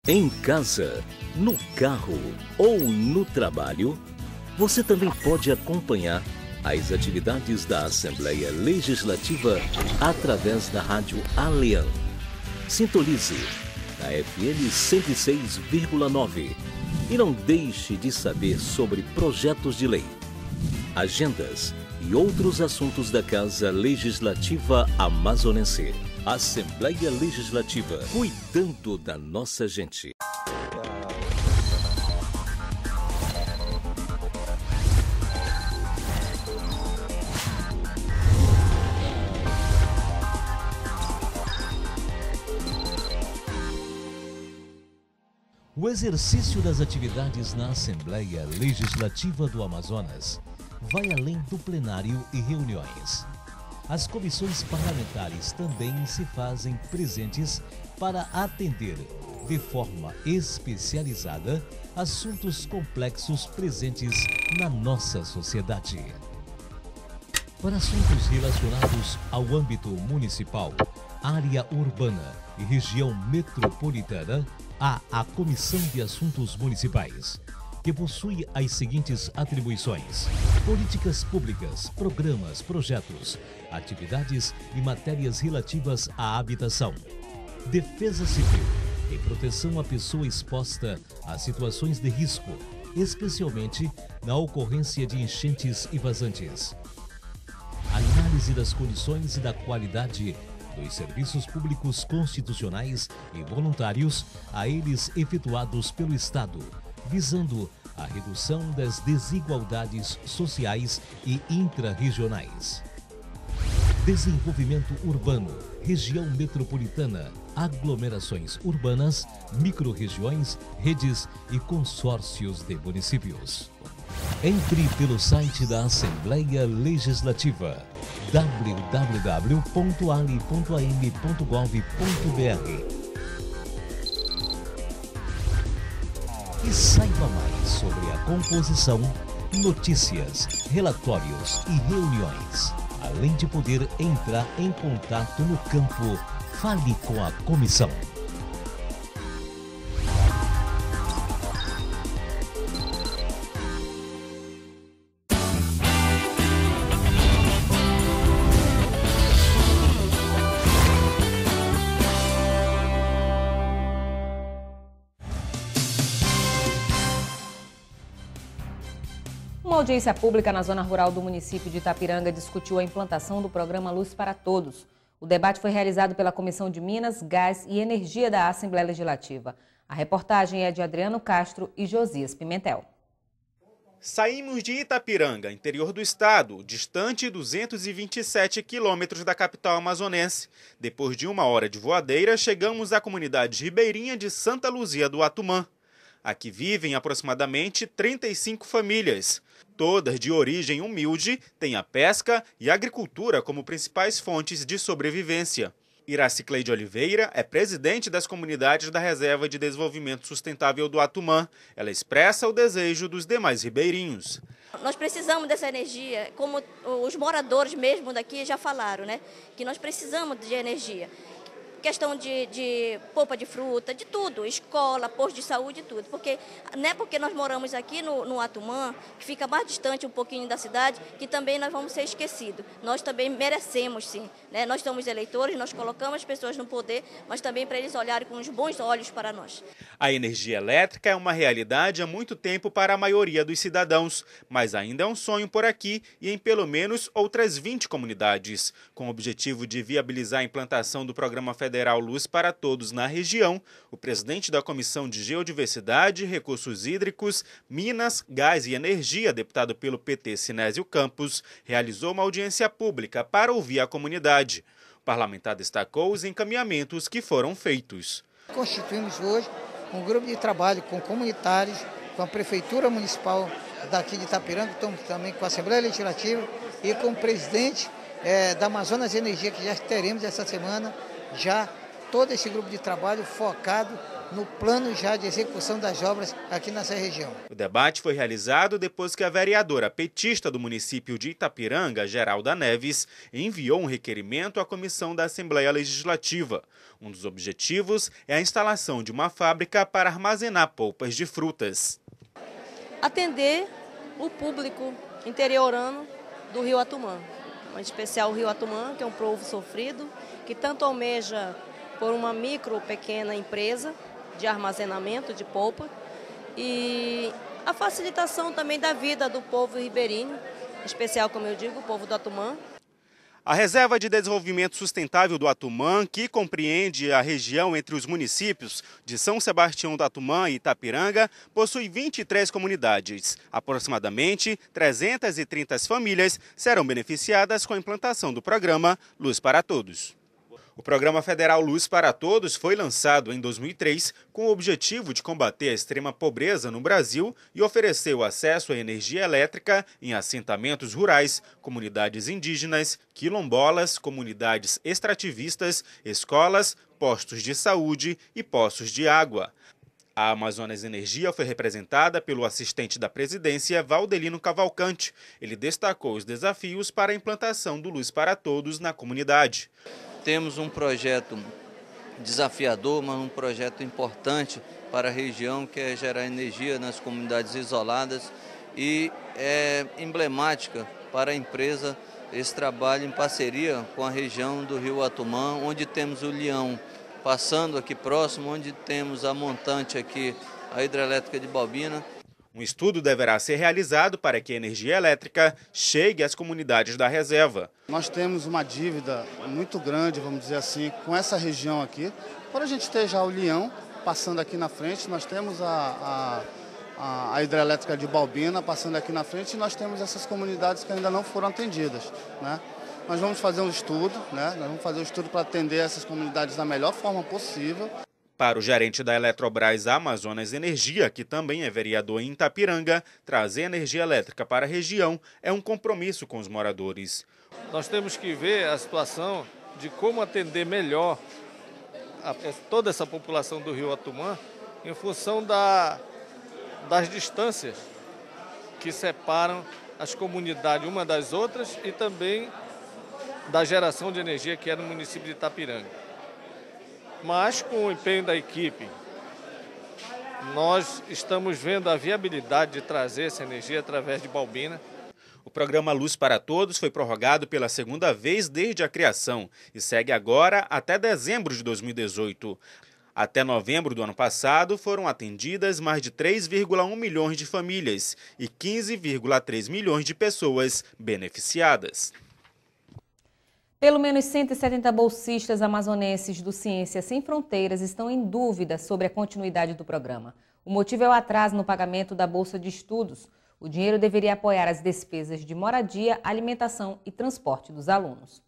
Em casa, no carro ou no trabalho, você também pode acompanhar as atividades da Assembleia Legislativa através da Rádio Alean. Sintonize na FM 106,9 e não deixe de saber sobre projetos de lei, agendas e outros assuntos da Casa Legislativa Amazonense. Assembleia Legislativa, cuidando da nossa gente. O exercício das atividades na Assembleia Legislativa do Amazonas vai além do plenário e reuniões. As comissões parlamentares também se fazem presentes para atender, de forma especializada, assuntos complexos presentes na nossa sociedade. Para assuntos relacionados ao âmbito municipal, área urbana e região metropolitana, há a Comissão de Assuntos Municipais, que possui as seguintes atribuições: políticas públicas, programas, projetos, atividades e matérias relativas à habitação, defesa civil e proteção à pessoa exposta a situações de risco, especialmente na ocorrência de enchentes e vazantes, análise das condições e da qualidade dos serviços públicos constitucionais e voluntários a eles efetuados pelo Estado, visando a redução das desigualdades sociais e intrarregionais. Desenvolvimento urbano, região metropolitana, aglomerações urbanas, microrregiões, redes e consórcios de municípios. Entre pelo site da Assembleia Legislativa www.ali.am.gov.br e saiba mais sobre a composição, notícias, relatórios e reuniões, além de poder entrar em contato no campo Fale com a Comissão. Uma audiência pública na zona rural do município de Itapiranga discutiu a implantação do programa Luz para Todos. O debate foi realizado pela Comissão de Minas, Gás e Energia da Assembleia Legislativa. A reportagem é de Adriano Castro e Josias Pimentel. Saímos de Itapiranga, interior do estado, distante 227 quilômetros da capital amazonense. Depois de 1 hora de voadeira, chegamos à comunidade ribeirinha de Santa Luzia do Atumã. Aqui vivem aproximadamente 35 famílias. Todas de origem humilde, têm a pesca e a agricultura como principais fontes de sobrevivência. Iracicleide Oliveira é presidente das comunidades da Reserva de Desenvolvimento Sustentável do Atumã. Ela expressa o desejo dos demais ribeirinhos. Nós precisamos dessa energia, como os moradores mesmo daqui já falaram, né? Que nós precisamos de energia. Questão de polpa de fruta, de tudo, escola, posto de saúde, tudo. Porque não é porque nós moramos aqui no Atumã, que fica mais distante um pouquinho da cidade, que também nós vamos ser esquecidos. Nós também merecemos, sim. Né? Nós somos eleitores, nós colocamos as pessoas no poder, mas também para eles olharem com os bons olhos para nós. A energia elétrica é uma realidade há muito tempo para a maioria dos cidadãos, mas ainda é um sonho por aqui e em pelo menos outras 20 comunidades. Com o objetivo de viabilizar a implantação do programa federal Luz para Todos na região, o presidente da Comissão de Geodiversidade, Recursos Hídricos, Minas, Gás e Energia, deputado pelo PT Sinésio Campos, realizou uma audiência pública para ouvir a comunidade. O parlamentar destacou os encaminhamentos que foram feitos. Constituímos hoje um grupo de trabalho com comunitários, com a Prefeitura Municipal daqui de Itapiranga, estamos também com a Assembleia Legislativa e com o presidente da Amazonas Energia, que já teremos essa semana, já todo esse grupo de trabalho focado no plano já de execução das obras aqui nessa região. O debate foi realizado depois que a vereadora petista do município de Itapiranga, Geralda Neves, enviou um requerimento à Comissão da Assembleia Legislativa. Um dos objetivos é a instalação de uma fábrica para armazenar polpas de frutas. Atender o público interiorano do Rio Atumã, em especial o Rio Atumã, que é um povo sofrido, que tanto almeja por uma micro ou pequena empresa de armazenamento de polpa e a facilitação também da vida do povo ribeirinho, em especial, como eu digo, o povo do Atumã. A Reserva de Desenvolvimento Sustentável do Atumã, que compreende a região entre os municípios de São Sebastião do Atumã e Itapiranga, possui 23 comunidades. Aproximadamente 330 famílias serão beneficiadas com a implantação do programa Luz para Todos. O Programa Federal Luz para Todos foi lançado em 2003 com o objetivo de combater a extrema pobreza no Brasil e oferecer o acesso à energia elétrica em assentamentos rurais, comunidades indígenas, quilombolas, comunidades extrativistas, escolas, postos de saúde e poços de água. A Amazonas Energia foi representada pelo assistente da presidência, Valdelino Cavalcante. Ele destacou os desafios para a implantação do Luz para Todos na comunidade. Temos um projeto desafiador, mas um projeto importante para a região, que é gerar energia nas comunidades isoladas, e é emblemática para a empresa esse trabalho em parceria com a região do Rio Atumã, onde temos o Leão passando aqui próximo, onde temos a montante aqui, a hidrelétrica de Balbina. Um estudo deverá ser realizado para que a energia elétrica chegue às comunidades da reserva. Nós temos uma dívida muito grande, vamos dizer assim, com essa região aqui. Quando a gente ter já o Leão passando aqui na frente, nós temos a hidrelétrica de Balbina passando aqui na frente e nós temos essas comunidades que ainda não foram atendidas, né? Nós vamos fazer um estudo, né? Nós vamos fazer um estudo para atender essas comunidades da melhor forma possível. Para o gerente da Eletrobras Amazonas Energia, que também é vereador em Itapiranga, trazer energia elétrica para a região é um compromisso com os moradores. Nós temos que ver a situação de como atender melhor toda essa população do Rio Atumã em função das distâncias que separam as comunidades uma das outras e também da geração de energia que é no município de Itapiranga. Mas, com o empenho da equipe, nós estamos vendo a viabilidade de trazer essa energia através de Balbina. O programa Luz para Todos foi prorrogado pela segunda vez desde a criação e segue agora até dezembro de 2018. Até novembro do ano passado, foram atendidas mais de 3,1 milhões de famílias e 15,3 milhões de pessoas beneficiadas. Pelo menos 170 bolsistas amazonenses do Ciência Sem Fronteiras estão em dúvida sobre a continuidade do programa. O motivo é o atraso no pagamento da Bolsa de Estudos. O dinheiro deveria apoiar as despesas de moradia, alimentação e transporte dos alunos.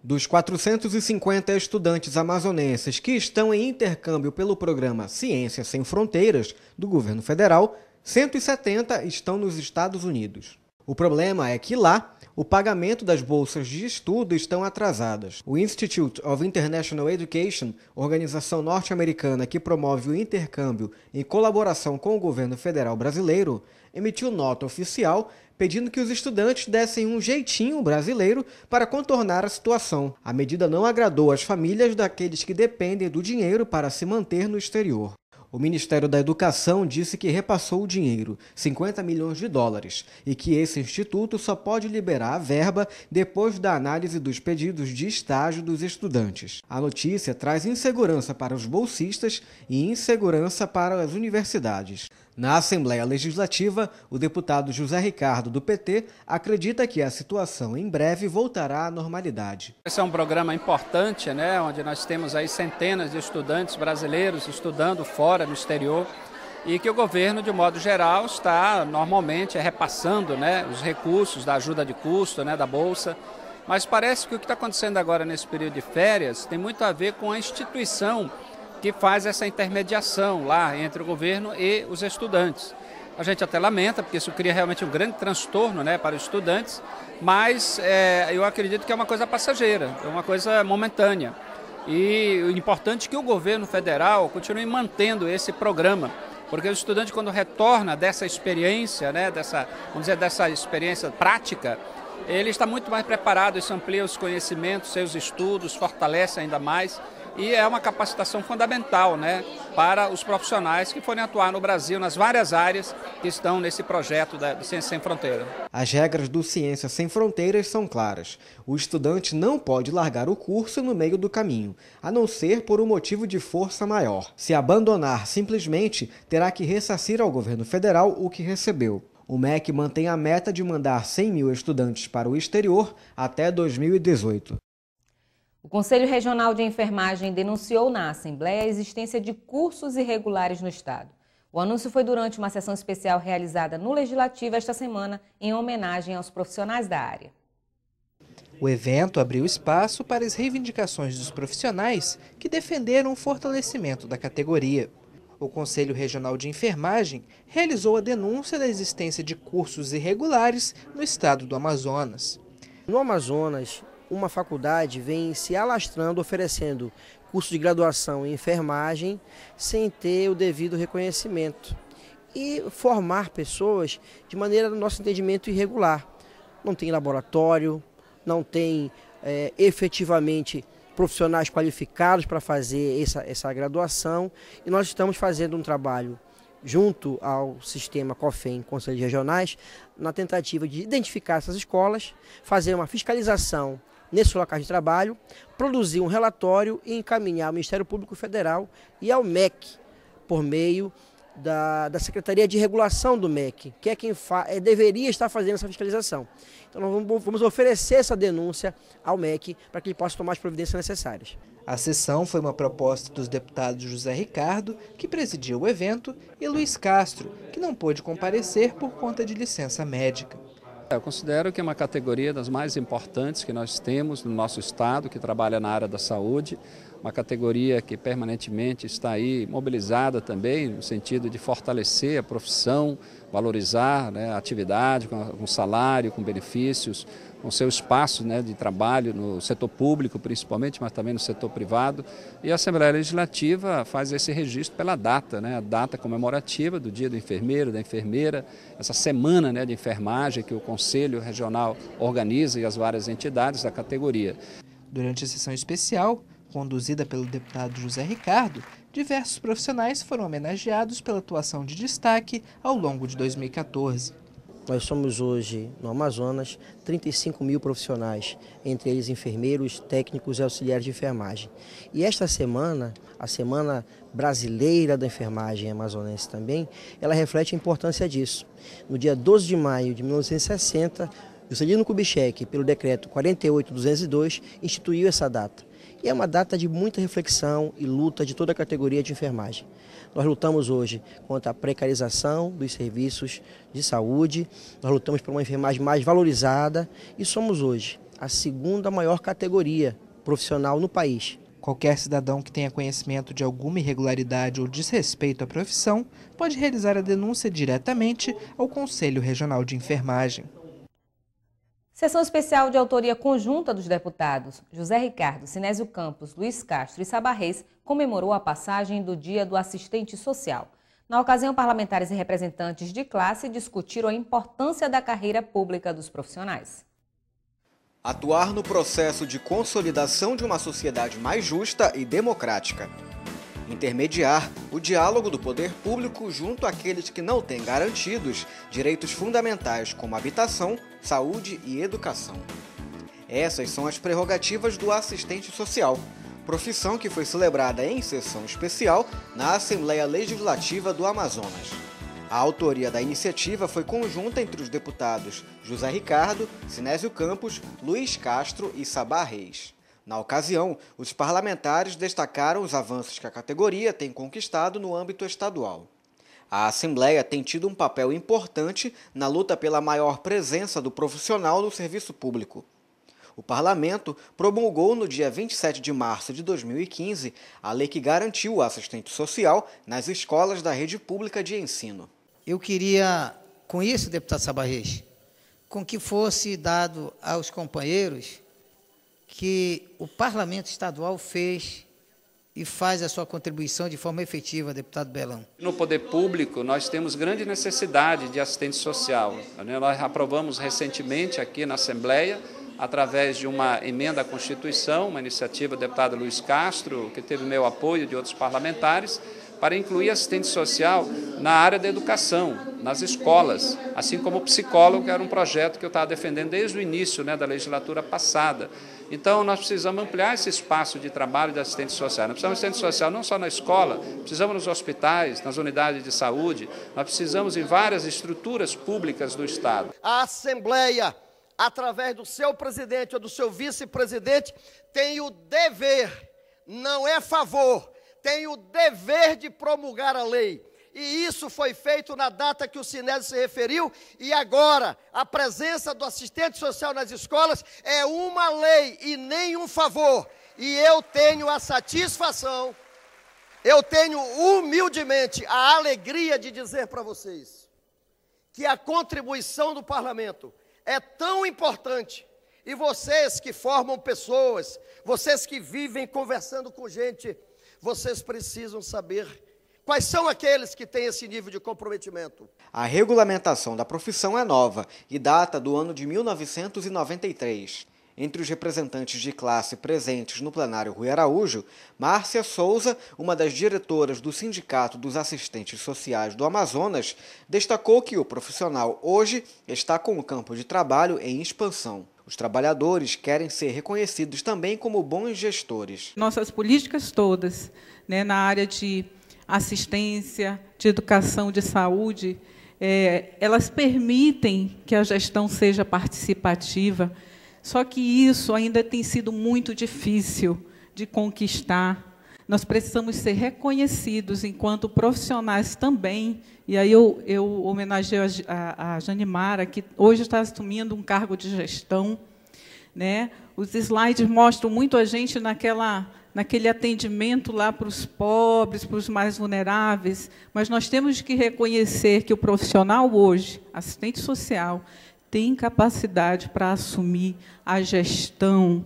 Dos 450 estudantes amazonenses que estão em intercâmbio pelo programa Ciência Sem Fronteiras do governo federal, 170 estão nos Estados Unidos. O problema é que lá, o pagamento das bolsas de estudo estão atrasadas. O Institute of International Education, organização norte-americana que promove o intercâmbio em colaboração com o governo federal brasileiro, emitiu nota oficial pedindo que os estudantes dessem um jeitinho brasileiro para contornar a situação. A medida não agradou às famílias daqueles que dependem do dinheiro para se manter no exterior. O Ministério da Educação disse que repassou o dinheiro, 50 milhões de dólares, e que esse instituto só pode liberar a verba depois da análise dos pedidos de estágio dos estudantes. A notícia traz insegurança para os bolsistas e insegurança para as universidades. Na Assembleia Legislativa, o deputado José Ricardo, do PT, acredita que a situação em breve voltará à normalidade. Esse é um programa importante, né, onde nós temos aí centenas de estudantes brasileiros estudando fora, no exterior, e que o governo, de modo geral, está normalmente repassando, né, os recursos da ajuda de custo, né, da Bolsa. Mas parece que o que está acontecendo agora nesse período de férias tem muito a ver com a instituição que faz essa intermediação lá entre o governo e os estudantes. A gente até lamenta, porque isso cria realmente um grande transtorno, né, para os estudantes, mas eu acredito que é uma coisa passageira, é uma coisa momentânea. E o importante é que o governo federal continue mantendo esse programa, porque o estudante, quando retorna dessa experiência, né, dessa experiência prática, ele está muito mais preparado, isso amplia os conhecimentos, seus estudos, fortalece ainda mais. E é uma capacitação fundamental, né, para os profissionais que forem atuar no Brasil, nas várias áreas que estão nesse projeto da Ciência Sem Fronteiras. As regras do Ciência Sem Fronteiras são claras. O estudante não pode largar o curso no meio do caminho, a não ser por um motivo de força maior. Se abandonar simplesmente, terá que ressarcir ao governo federal o que recebeu. O MEC mantém a meta de mandar 100 mil estudantes para o exterior até 2018. O Conselho Regional de Enfermagem denunciou na Assembleia a existência de cursos irregulares no Estado. O anúncio foi durante uma sessão especial realizada no Legislativo esta semana, em homenagem aos profissionais da área. O evento abriu espaço para as reivindicações dos profissionais que defenderam o fortalecimento da categoria. O Conselho Regional de Enfermagem realizou a denúncia da existência de cursos irregulares no estado do Amazonas. No Amazonas, uma faculdade vem se alastrando, oferecendo curso de graduação em enfermagem sem ter o devido reconhecimento e formar pessoas de maneira, no nosso entendimento, irregular. Não tem laboratório, não tem efetivamente profissionais qualificados para fazer essa graduação, e nós estamos fazendo um trabalho junto ao sistema COFEM, Conselhos Regionais, na tentativa de identificar essas escolas, fazer uma fiscalização nesses locais de trabalho, produzir um relatório e encaminhar ao Ministério Público Federal e ao MEC, por meio da Secretaria de Regulação do MEC, que é quem deveria estar fazendo essa fiscalização. Então nós vamos oferecer essa denúncia ao MEC para que ele possa tomar as providências necessárias. A sessão foi uma proposta dos deputados José Ricardo, que presidiu o evento, e Luiz Castro, que não pôde comparecer por conta de licença médica. Eu considero que é uma categoria das mais importantes que nós temos no nosso estado, que trabalha na área da saúde, uma categoria que permanentemente está aí mobilizada também no sentido de fortalecer a profissão, valorizar, né, a atividade com salário, com benefícios, com seu espaço, né, de trabalho no setor público principalmente, mas também no setor privado. E a Assembleia Legislativa faz esse registro pela data, né, a data comemorativa do Dia do Enfermeiro, da Enfermeira, essa semana, né, de enfermagem que o Conselho Regional organiza e as várias entidades da categoria. Durante a sessão especial, conduzida pelo deputado José Ricardo, diversos profissionais foram homenageados pela atuação de destaque ao longo de 2014. Nós somos hoje, no Amazonas, 35 mil profissionais, entre eles enfermeiros, técnicos e auxiliares de enfermagem. E esta semana, a Semana Brasileira da Enfermagem Amazonense também, ela reflete a importância disso. No dia 12 de maio de 1960, Juscelino Kubitschek, pelo decreto 48.202, instituiu essa data. E é uma data de muita reflexão e luta de toda a categoria de enfermagem. Nós lutamos hoje contra a precarização dos serviços de saúde, nós lutamos por uma enfermagem mais valorizada e somos hoje a segunda maior categoria profissional no país. Qualquer cidadão que tenha conhecimento de alguma irregularidade ou desrespeito à profissão pode realizar a denúncia diretamente ao Conselho Regional de Enfermagem. Sessão especial de autoria conjunta dos deputados José Ricardo, Sinésio Campos, Luiz Castro e Sabá Reis comemorou a passagem do Dia do Assistente Social. Na ocasião, parlamentares e representantes de classe discutiram a importância da carreira pública dos profissionais. Atuar no processo de consolidação de uma sociedade mais justa e democrática. Intermediar o diálogo do poder público junto àqueles que não têm garantidos direitos fundamentais como habitação, saúde e educação. Essas são as prerrogativas do assistente social, profissão que foi celebrada em sessão especial na Assembleia Legislativa do Amazonas. A autoria da iniciativa foi conjunta entre os deputados José Ricardo, Sinésio Campos, Luiz Castro e Sabá Reis. Na ocasião, os parlamentares destacaram os avanços que a categoria tem conquistado no âmbito estadual. A Assembleia tem tido um papel importante na luta pela maior presença do profissional no serviço público. O Parlamento promulgou no dia 27 de março de 2015 a lei que garantiu o assistente social nas escolas da rede pública de ensino. Eu queria, com isso, deputado Sabá Reis, com que fosse dado aos companheiros que o Parlamento Estadual fez e faz a sua contribuição de forma efetiva, deputado Belão. No poder público, nós temos grande necessidade de assistente social. Nós aprovamos recentemente aqui na Assembleia, através de uma emenda à Constituição, uma iniciativa do deputado Luiz Castro, que teve meu apoio de outros parlamentares, para incluir assistente social na área da educação, nas escolas, assim como o psicólogo, que era um projeto que eu estava defendendo desde o início da legislatura passada. Então, nós precisamos ampliar esse espaço de trabalho de assistente social. Nós precisamos de assistente social não só na escola, precisamos nos hospitais, nas unidades de saúde, nós precisamos em várias estruturas públicas do Estado. A Assembleia, através do seu presidente ou do seu vice-presidente, tem o dever, não é favor, tem o dever de promulgar a lei. E isso foi feito na data que o Sinésio se referiu, e agora a presença do assistente social nas escolas é uma lei e nem um favor. E eu tenho a satisfação, eu tenho humildemente a alegria de dizer para vocês que a contribuição do Parlamento é tão importante, e vocês que formam pessoas, vocês que vivem conversando com gente, vocês precisam saber quais são aqueles que têm esse nível de comprometimento. A regulamentação da profissão é nova e data do ano de 1993. Entre os representantes de classe presentes no plenário Rui Araújo, Márcia Souza, uma das diretoras do Sindicato dos Assistentes Sociais do Amazonas, destacou que o profissional hoje está com o campo de trabalho em expansão. Os trabalhadores querem ser reconhecidos também como bons gestores. Nossas políticas todas, na área de assistência, de educação, de saúde, elas permitem que a gestão seja participativa, só que isso ainda tem sido muito difícil de conquistar. Nós precisamos ser reconhecidos enquanto profissionais também, e aí eu homenageio a Janimara, que hoje está assumindo um cargo de gestão. Os slides mostram muito a gente naquele atendimento lá para os pobres, para os mais vulneráveis, mas nós temos que reconhecer que o profissional hoje, assistente social, tem capacidade para assumir a gestão,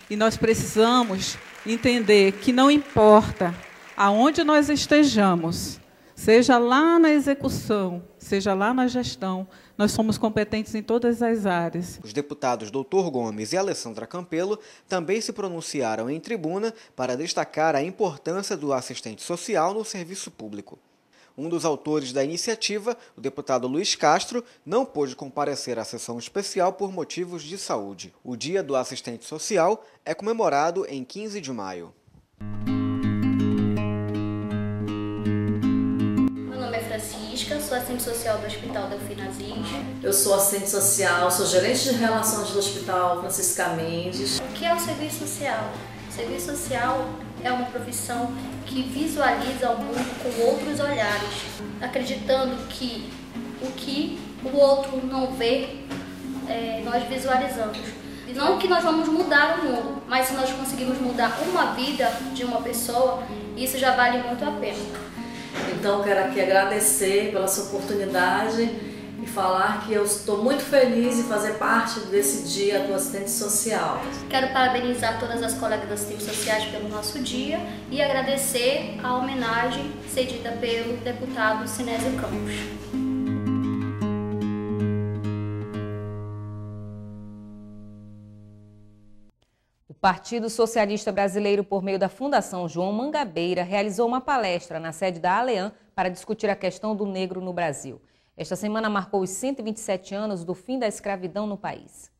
E nós precisamos entender que não importa aonde nós estejamos, seja lá na execução, seja lá na gestão, nós somos competentes em todas as áreas. Os deputados Dr. Gomes e Alessandra Campelo também se pronunciaram em tribuna para destacar a importância do assistente social no serviço público. Um dos autores da iniciativa, o deputado Luiz Castro, não pôde comparecer à sessão especial por motivos de saúde. O Dia do Assistente Social é comemorado em 15 de maio. Meu nome é Francisca, sou assistente social do Hospital Delfina Aziz. Eu sou assistente social, sou gerente de relações do Hospital Francisca Mendes. O que é o serviço social? O serviço social é uma profissão que visualiza o mundo com outros olhares, acreditando que o que o outro não vê, nós visualizamos. Não que nós vamos mudar o mundo, mas se nós conseguirmos mudar uma vida de uma pessoa, isso já vale muito a pena. Então, quero aqui agradecer pela sua oportunidade e falar que eu estou muito feliz em fazer parte desse dia do assistente social. Quero parabenizar todas as colegas assistentes sociais pelo nosso dia e agradecer a homenagem cedida pelo deputado Sinésio Campos. O Partido Socialista Brasileiro, por meio da Fundação João Mangabeira, realizou uma palestra na sede da ALEAN para discutir a questão do negro no Brasil. Esta semana marcou os 127 anos do fim da escravidão no país.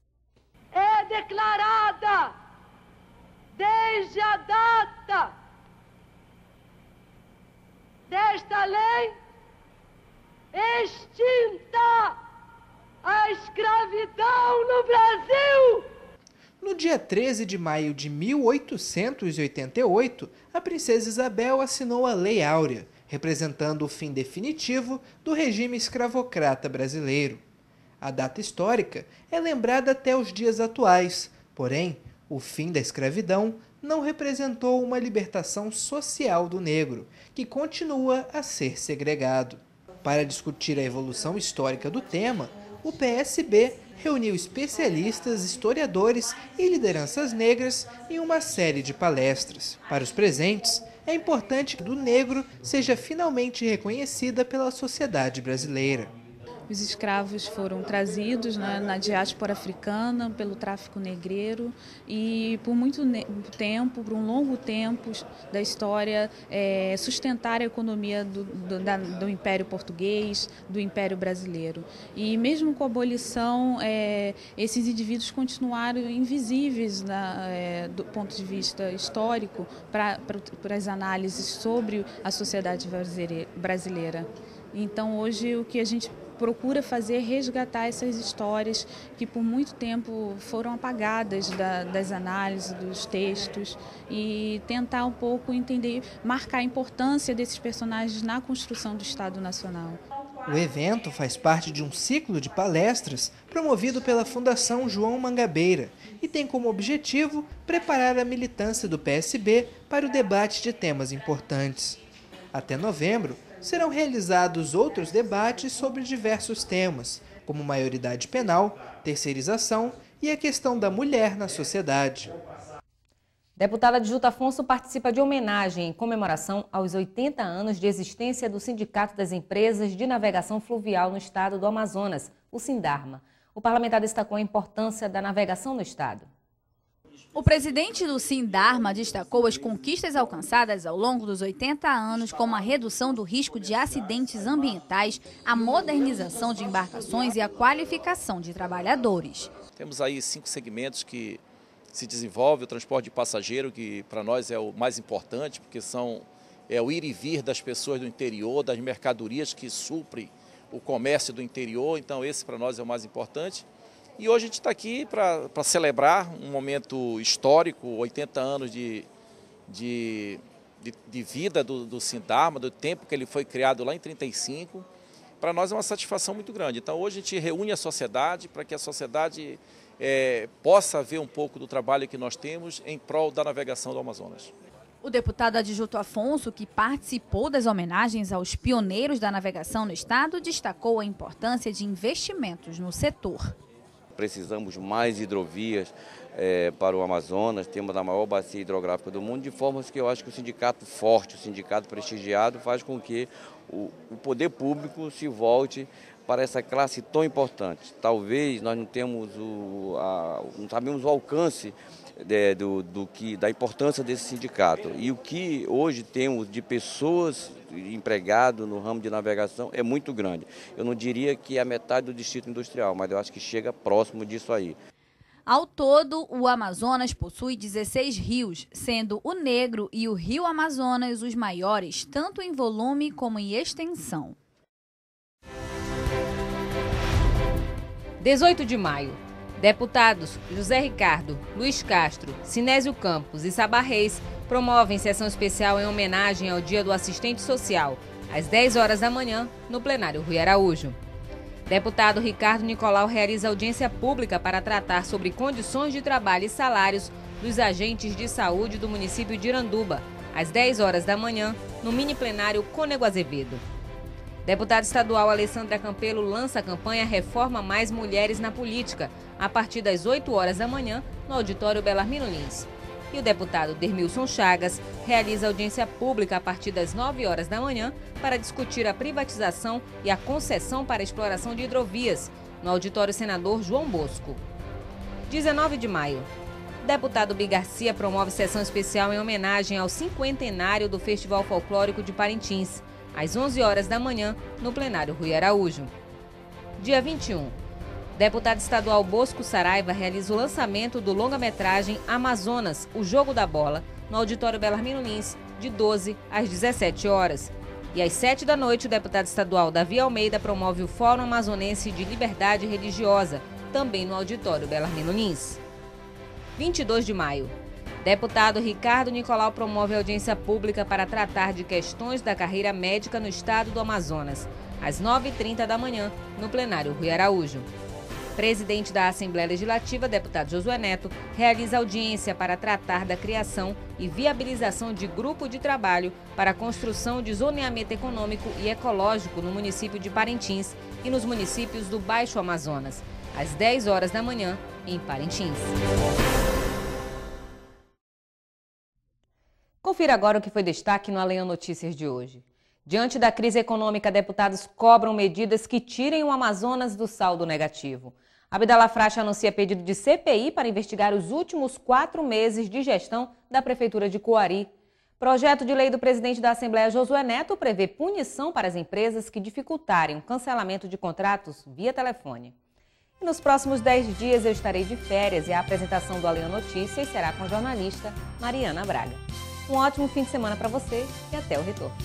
É declarada, desde a data desta lei, extinta a escravidão no Brasil. No dia 13 de maio de 1888, a princesa Isabel assinou a Lei Áurea, representando o fim definitivo do regime escravocrata brasileiro. A data histórica é lembrada até os dias atuais, porém, o fim da escravidão não representou uma libertação social do negro, que continua a ser segregado. Para discutir a evolução histórica do tema, o PSB reuniu especialistas, historiadores e lideranças negras em uma série de palestras. Para os presentes, é importante que o negro seja finalmente reconhecida pela sociedade brasileira. Os escravos foram trazidos na diáspora africana pelo tráfico negreiro e por muito tempo, por um longo tempo da história, sustentaram a economia do Império Português, do Império Brasileiro. E mesmo com a abolição, esses indivíduos continuaram invisíveis do ponto de vista histórico para as análises sobre a sociedade brasileira. Então hoje o que a gente procura fazer é resgatar essas histórias que por muito tempo foram apagadas das análises, dos textos e tentar um pouco entender, marcar a importância desses personagens na construção do Estado Nacional. O evento faz parte de um ciclo de palestras promovido pela Fundação João Mangabeira e tem como objetivo preparar a militância do PSB para o debate de temas importantes. Até novembro, serão realizados outros debates sobre diversos temas, como maioridade penal, terceirização e a questão da mulher na sociedade. Deputada Adjuta Afonso participa de homenagem em comemoração aos 80 anos de existência do Sindicato das Empresas de Navegação Fluvial no estado do Amazonas, o Sindarma. O parlamentar destacou a importância da navegação no estado. O presidente do Sindarma destacou as conquistas alcançadas ao longo dos 80 anos, como a redução do risco de acidentes ambientais, a modernização de embarcações e a qualificação de trabalhadores. Temos aí 5 segmentos que se desenvolve, o transporte de passageiro, que para nós é o mais importante, porque é o ir e vir das pessoas do interior, das mercadorias que suprem o comércio do interior, então esse para nós é o mais importante. E hoje a gente está aqui para celebrar um momento histórico, 80 anos de vida do Sindarma, do tempo que ele foi criado lá em 1935. Para nós é uma satisfação muito grande. Então hoje a gente reúne a sociedade para que a sociedade possa ver um pouco do trabalho que nós temos em prol da navegação do Amazonas. O deputado Adjuto Afonso, que participou das homenagens aos pioneiros da navegação no estado, destacou a importância de investimentos no setor. Precisamos mais hidrovias para o Amazonas, temos a maior bacia hidrográfica do mundo, de forma que eu acho que o sindicato forte, o sindicato prestigiado, faz com que o poder público se volte para essa classe tão importante. Talvez nós não sabemos o alcance da importância desse sindicato. E o que hoje temos de pessoas empregadas no ramo de navegação é muito grande. Eu não diria que é a metade do distrito industrial, mas eu acho que chega próximo disso aí. Ao todo, o Amazonas possui 16 rios, sendo o Negro e o Rio Amazonas os maiores, tanto em volume como em extensão. 18 de maio. Deputados José Ricardo, Luiz Castro, Sinésio Campos e Sabá Reis promovem sessão especial em homenagem ao Dia do Assistente Social, às 10 horas da manhã, no plenário Rui Araújo. Deputado Ricardo Nicolau realiza audiência pública para tratar sobre condições de trabalho e salários dos agentes de saúde do município de Iranduba, às 10 horas da manhã, no mini plenário Cônego Azevedo. Deputada estadual Alessandra Campelo lança a campanha Reforma Mais Mulheres na Política, a partir das 8 horas da manhã, no auditório Belarmino Lins. E o deputado Dermilson Chagas realiza audiência pública a partir das 9 horas da manhã para discutir a privatização e a concessão para a exploração de hidrovias, no auditório Senador João Bosco. 19 de maio. Deputado Bi Garcia promove sessão especial em homenagem ao 50º do Festival Folclórico de Parintins, às 11 horas da manhã, no plenário Rui Araújo. Dia 21. Deputado estadual Bosco Saraiva realiza o lançamento do longa-metragem Amazonas, o Jogo da Bola, no auditório Belarmino Lins, de 12 às 17 horas. E às 7 da noite, o deputado estadual Davi Almeida promove o Fórum Amazonense de Liberdade Religiosa, também no auditório Belarmino Lins. 22 de maio. Deputado Ricardo Nicolau promove audiência pública para tratar de questões da carreira médica no estado do Amazonas, às 9h30 da manhã, no plenário Rui Araújo. Presidente da Assembleia Legislativa, deputado Josué Neto, realiza audiência para tratar da criação e viabilização de grupo de trabalho para a construção de zoneamento econômico e ecológico no município de Parintins e nos municípios do Baixo Amazonas, às 10 horas da manhã, em Parintins. Confira agora o que foi destaque no Alenhã Notícias de hoje. Diante da crise econômica, deputados cobram medidas que tirem o Amazonas do saldo negativo. Abdallah Frache anuncia pedido de CPI para investigar os últimos 4 meses de gestão da Prefeitura de Coari. Projeto de lei do presidente da Assembleia, Josué Neto, prevê punição para as empresas que dificultarem o cancelamento de contratos via telefone. E nos próximos 10 dias eu estarei de férias e a apresentação do Alenhã Notícias será com a jornalista Mariana Braga. Um ótimo fim de semana para você e até o retorno.